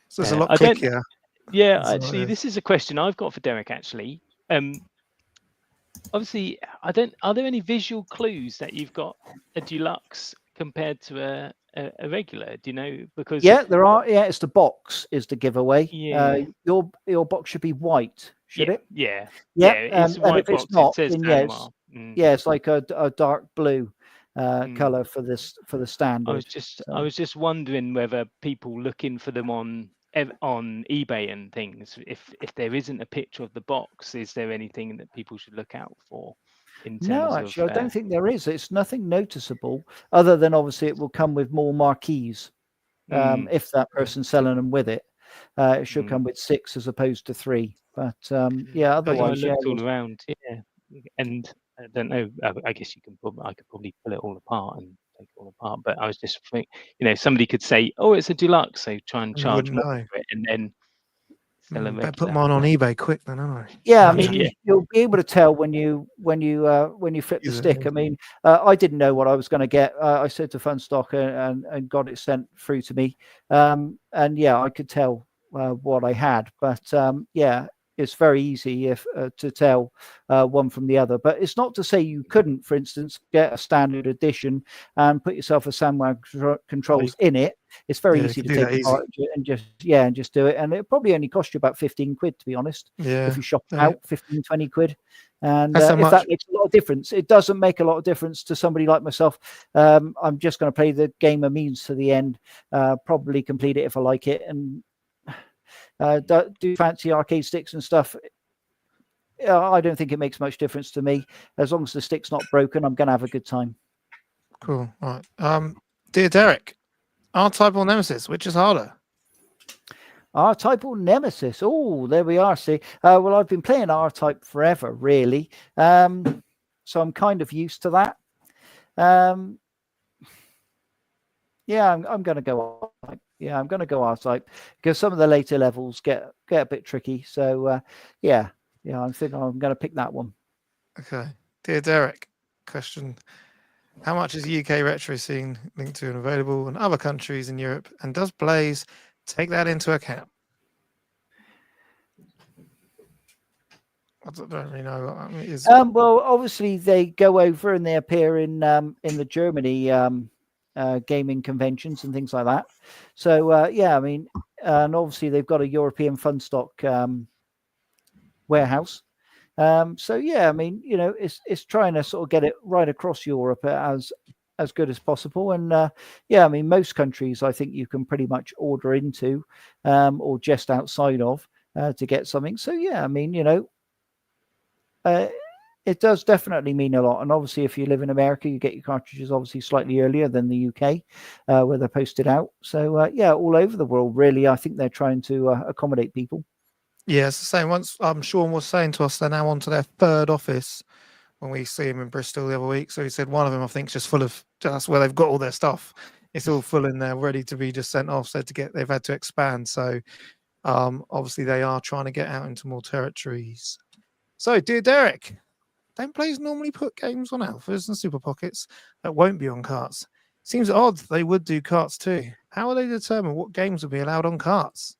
so it's a lot clickier. Yeah, actually, this is a question I've got for Derek. Actually, obviously, are there any visual clues that you've got a deluxe compared to a regular? Do you know? Because there are. Yeah, it's the box is the giveaway. Yeah. Your box should be white, Should it? Yeah. Yeah. It's And white if it's box. not, It says then Panama. it's like a dark blue color for the I standard. was just wondering whether people looking for them on eBay and things, if there isn't a picture of the box, is there anything that people should look out for in terms No, of? actually, I don't think there is. It's nothing noticeable, other than obviously it will come with more marquees. If that person's selling them with it, it should come with 6 as opposed to 3. But yeah, Because I otherwise, looked all around, and I don't know. I guess I could probably pull it all apart and take it all apart. But I was just thinking, somebody could say, "Oh, it's a deluxe," so try and You charge wouldn't more know. for it, and then sell a Better put regular. mine on eBay quick then, don't I? yeah, I No, mean, Yeah. you'll be able to tell when you flip the Use it, stick. yeah. I mean, I didn't know what I was going to get. I said to Funstock and got it sent through to me, and yeah, I could tell what I had. But yeah, it's very easy to tell one from the other. But it's not to say you couldn't, for instance, get a standard edition and put yourself a Sandwag controls in it. It's very Yeah, you easy to can do take that apart and just do it. And it probably only cost you about 15 quid, to be honest. Yeah. If you shop it Yeah. out, 15, 20 quid. And That's how if much. that makes a lot of difference, it doesn't make a lot of difference to somebody like myself. I'm just going to play the game of means to the end, probably complete it if I like it, and do fancy arcade sticks and stuff. I don't think it makes much difference to me. As long as the stick's not broken, I'm going to have a good time. Cool. All right. Dear Derek, R-Type or Nemesis, which is harder? R-Type or Nemesis? Oh, there we are. See, well, I've been playing R-Type forever, really. So I'm kind of used to that. Yeah, I'm going to go R-Type. Yeah, I'm going to go R-Type because some of the later levels get a bit tricky. So yeah, I think I'm going to pick that one. Okay. Dear Derek, question. How much is UK retro scene linked to and available in other countries in Europe? And does Blaze take that into account? I don't really know. I mean, Well, obviously they go over and they appear in the Germany gaming conventions and things like that. So yeah, I mean, and obviously they've got a European Funstock warehouse. So yeah, I mean, it's trying to sort of get it right across Europe as good as possible. And yeah, I mean, most countries I think you can pretty much order into or just outside of to get something. So yeah, I mean, it does definitely mean a lot. And obviously, if you live in America, you get your cartridges obviously slightly earlier than the UK, where they're posted out. So yeah, all over the world, really, I think they're trying to accommodate people. yeah, it's the same. Once Sean was saying to us, they're now on to their 3rd office when we see him in Bristol the other week. So he said one of them, I think, is just full of, that's where they've got all their stuff. It's all full in there, ready to be just sent off. So they've had to expand. So obviously they are trying to get out into more territories. So, dear Derek, don't Blaze normally put games on alphas and super pockets that won't be on carts? Seems odd they would do carts too. How will they determine what games will be allowed on carts?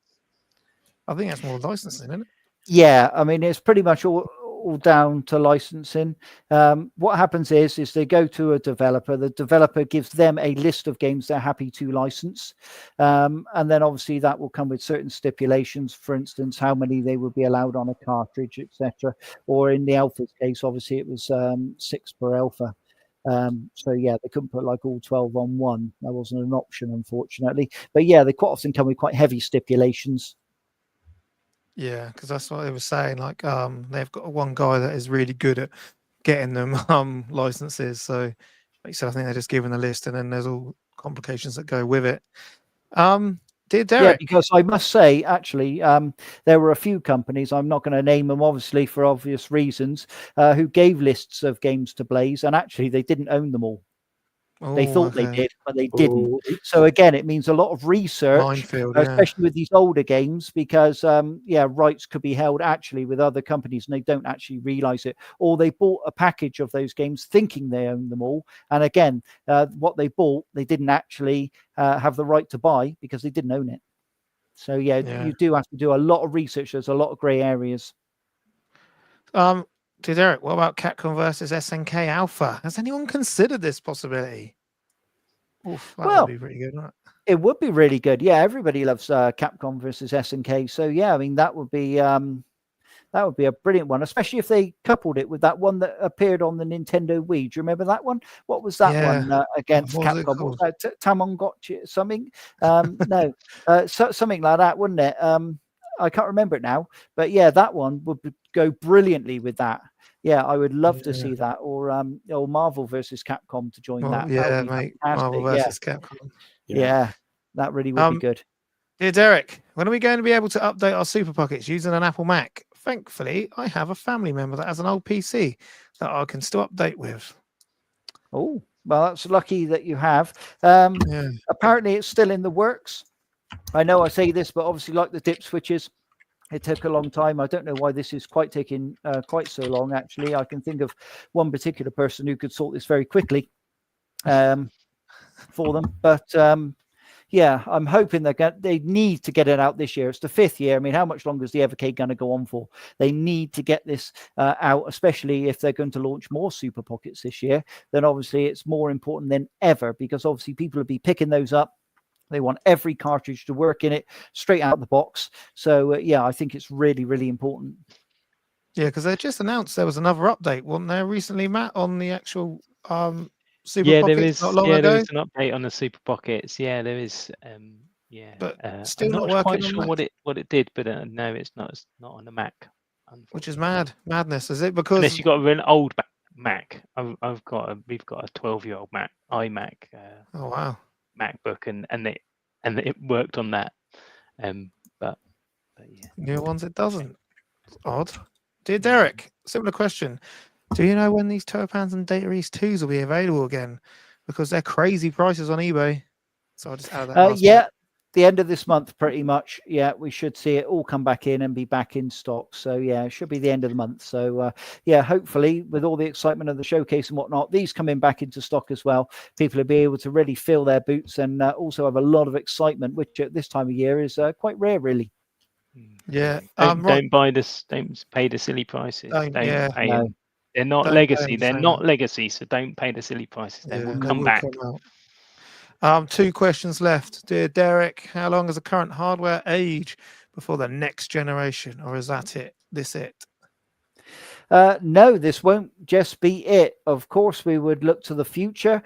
I think that's more licensing, isn't it? Yeah, I mean, it's pretty much all down to licensing. What happens is they go to a developer. The developer gives them a list of games they're happy to license. And then obviously that will come with certain stipulations, for instance, how many they would be allowed on a cartridge, etc. Or in the alpha's case, obviously it was 6 per alpha. So yeah, they couldn't put like all 12 on one. That wasn't an option, unfortunately. But yeah, they quite often come with quite heavy stipulations. Yeah, because that's what they were saying. Like, they've got one guy that is really good at getting them licenses. So, like you said, I think they're just given a list, and then there's all complications that go with it. Dear Derek, yeah, because I must say, actually, there were a few companies, I'm not going to name them, obviously, for obvious reasons, who gave lists of games to Blaze, and actually they didn't own them all. They thought they did, but they didn't. So again, it means a lot of research, Minefield, especially with these older games, because rights could be held actually with other companies, and they don't actually realize it. Or they bought a package of those games thinking they own them all, and again, what they bought, they didn't actually have the right to buy because they didn't own it. So yeah, you do have to do a lot of research. There's a lot of grey areas. Dear Derek, what about Capcom versus SNK Alpha? Has anyone considered this possibility? Oof, that would be pretty good, wouldn't it? It would be really good. Yeah, everybody loves Capcom versus SNK. So yeah, I mean that would be That would be a brilliant one, especially if they coupled it with that one that appeared on the Nintendo Wii. Do you remember that one? What was that one against What was it Capcom? called? What was that? Tamagotchi something? No, something like that, wouldn't it? I can't remember it now, but yeah, that one would go brilliantly with that. Yeah, I would love to see that, or Marvel versus Capcom to join that. Yeah, That would be mate. fantastic. Marvel versus Capcom. Yeah, that really would be good. Dear Derek, when are we going to be able to update our Super Pockets using an Apple Mac? Thankfully, I have a family member that has an old PC that I can still update with. Oh, well, that's lucky that you have. Apparently, it's still in the works. I know I say this, but obviously, like the dip switches, it took a long time. I don't know why this is taking quite so long, actually. I can think of one particular person who could sort this very quickly for them. But yeah, I'm hoping they need to get it out this year. It's the 5th year. I mean, how much longer is the Evercade going to go on for? They need to get this out, especially if they're going to launch more Super Pockets this year. Then obviously it's more important than ever, because obviously people will be picking those up. They want every cartridge to work in it straight out of the box. So, yeah, I think it's really, really important. Yeah, because they just announced there was another update, wasn't there, recently, Matt, on the actual Super there Pockets is. not long ago? There is an update on the Super Pockets. Yeah, there is. But still I'm not not working quite on sure Mac. what it did, but no, it's not. It's not on the Mac. Which is madness, is it? Because unless you've got an old Mac. We've got a 12-year-old iMac. Oh wow. MacBook, and it worked on that. But yeah. New ones it doesn't. It's odd. Dear Derek, similar question. Do you know when these Topans and Data East 2s will be available again? Because they're crazy prices on eBay. So I'll just add that. Yeah, the end of this month, pretty much. Yeah, we should see it all come back in and be back in stock. So yeah, it should be the end of the month. So yeah, hopefully with all the excitement of the showcase and whatnot, these coming back into stock as well. People will be able to really fill their boots and also have a lot of excitement, which at this time of year is quite rare, really. Yeah. Don't buy this. Don't pay the silly prices. Don't pay them. They're not legacy. They're not legacy. So don't pay the silly prices. They will come back. 2 questions left. Dear Derek, how long is the current hardware age before the next generation, or is that it? No, this won't just be it. Of course, we would look to the future.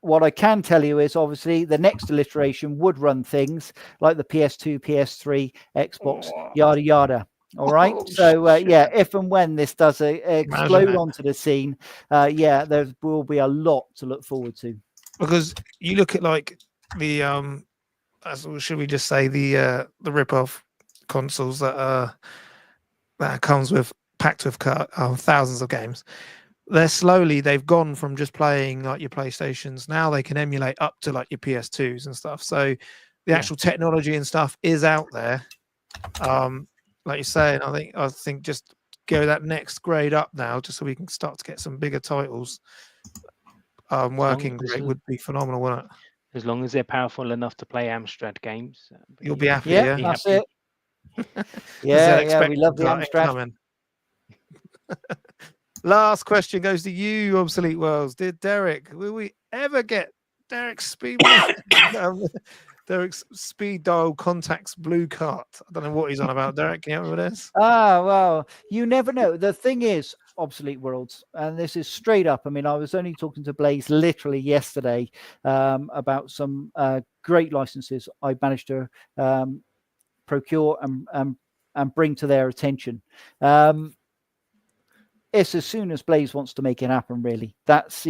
What I can tell you is obviously the next iteration would run things like the PS2, PS3, Xbox, yada, yada. All right. Yeah, if and when this does explode onto the scene, there will be a lot to look forward to. Because you look at like the should we just say the rip-off consoles that comes with packed with thousands of games. They've gone from just playing like your PlayStations. Now they can emulate up to like your PS2s and stuff. So the actual technology and stuff is out there. Like you're saying, I think just go that next grade up now, just so we can start to get some bigger titles working. Great would be phenomenal, wouldn't it? As long as they're powerful enough to play Amstrad games, you'll be happy. Yeah, that's it. Yeah, we love the Amstrad. Last question goes to you, Obsolete Worlds. Dear Derek, will we ever get Derek's speed? Derek's speed dial contacts blue cart. I don't know what he's on about. Derek, can you help me with this? Well, you never know. The thing is, Obsolete Worlds, and this is straight up. I mean, I was only talking to Blaze literally yesterday about some great licenses I managed to procure and bring to their attention. It's as soon as Blaze wants to make it happen, really. That's,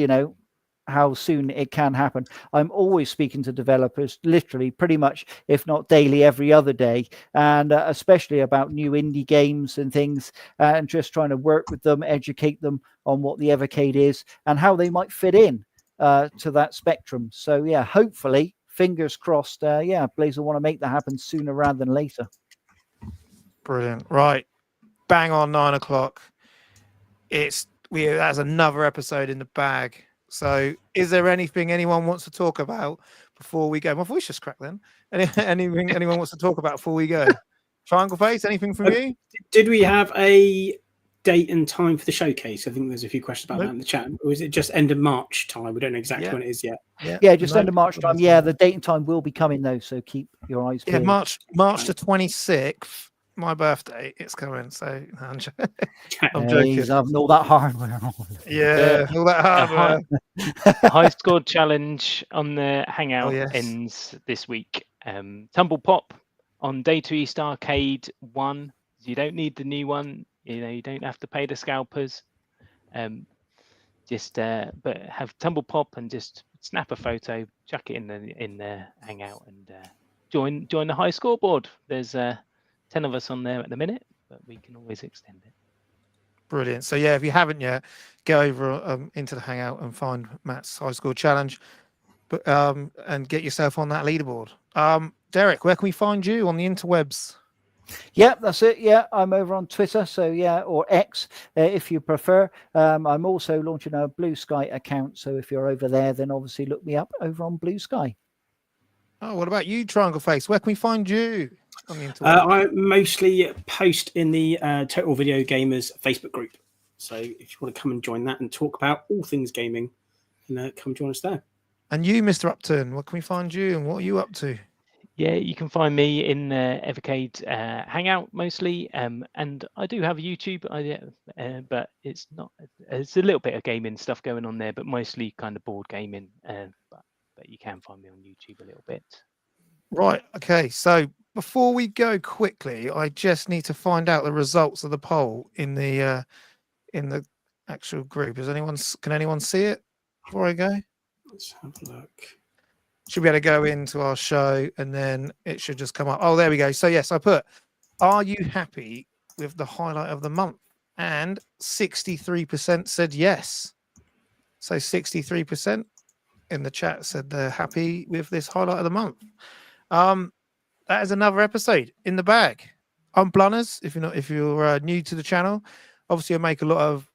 how soon it can happen. I'm always speaking to developers, literally pretty much, if not daily, every other day, and especially about new indie games and things, and just trying to work with them, educate them on what the Evercade is and how they might fit in to that spectrum. So yeah, hopefully, fingers crossed, Blaze will want to make that happen sooner rather than later. Brilliant. Right. Bang on 9 o'clock. That's another episode in the bag. So, is there anything anyone wants to talk about before we go? My voice just cracked then. Anything anyone wants to talk about before we go? Triangle Face, anything from you? Did we have a date and time for the showcase? I think there's a few questions about that in the chat. Or is it just end of March time? We don't know exactly when it is yet. Yeah, just end of March time. Yeah, the date and time will be coming though, so keep your eyes peeled. Yeah, March the 26th. my birthday, it's coming. So no, I'm He's joking. having all that hardware. Yeah, all that hardware. High score challenge on the Hangout yes. ends this week. Tumble Pop on Data East Arcade 1. You don't need the new one. You don't have to pay the scalpers. But have Tumble Pop and just snap a photo, chuck it in the Hangout, and join the high scoreboard. There's 10 of us on there at the minute, but we can always extend it. Brilliant. So yeah, if you haven't yet, go over into the Hangout and find Matt's high score challenge, but and get yourself on that leaderboard. Derek, where can we find you on the interwebs? Yeah, that's it. Yeah, I'm over on Twitter. So yeah, or X if you prefer. I'm also launching a Blue Sky account. So if you're over there, then obviously look me up over on Blue Sky. Oh, what about you, Triangle Face? Where can we find you on the interwebs? I mostly post in the Total Video Gamers Facebook group. So if you want to come and join that and talk about all things gaming, come join us there. And you, Mr. Upton, what can we find you and what are you up to? Yeah, you can find me in Evercade Hangout mostly, and I do have a YouTube, but it's a little bit of gaming stuff going on there, but mostly kind of board gaming. But you can find me on YouTube a little bit. Right. Okay. So before we go quickly, I just need to find out the results of the poll in the actual group. Can anyone see it before I go? Let's have a look. Should be able to go into our show and then it should just come up. Oh, there we go. So yes, I put, are you happy with the highlight of the month? And 63% said yes. So 63% in the chat said they're happy with this highlight of the month. That is another episode in the bag. I'm Blunners. If you're new to the channel, obviously I make a lot of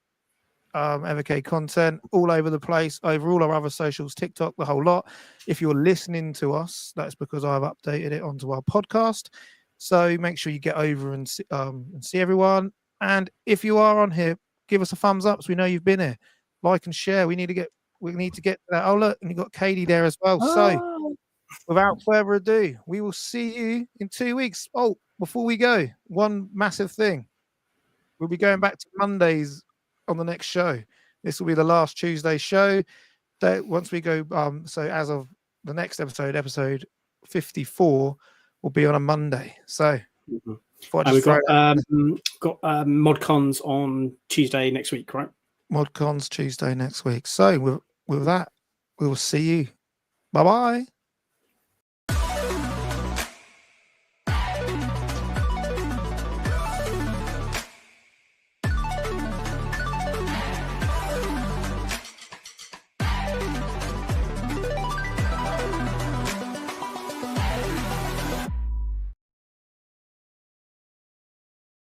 Evercade content all over the place, over all our other socials, TikTok, the whole lot. If you're listening to us, that's because I've updated it onto our podcast. So make sure you get over and see everyone. And if you are on here, give us a thumbs up so we know you've been here. Like and share. We need to get that. Oh look, and you got Katie there as well. So without further ado, we will see you in 2 weeks. Oh, before we go, one massive thing. We'll be going back to Mondays on the next show. This will be the last Tuesday show. Once we go, so as of the next episode 54 will be on a Monday. So we've got ModCons on Tuesday next week, right? ModCons Tuesday next week. So with that, we will see you. Bye-bye.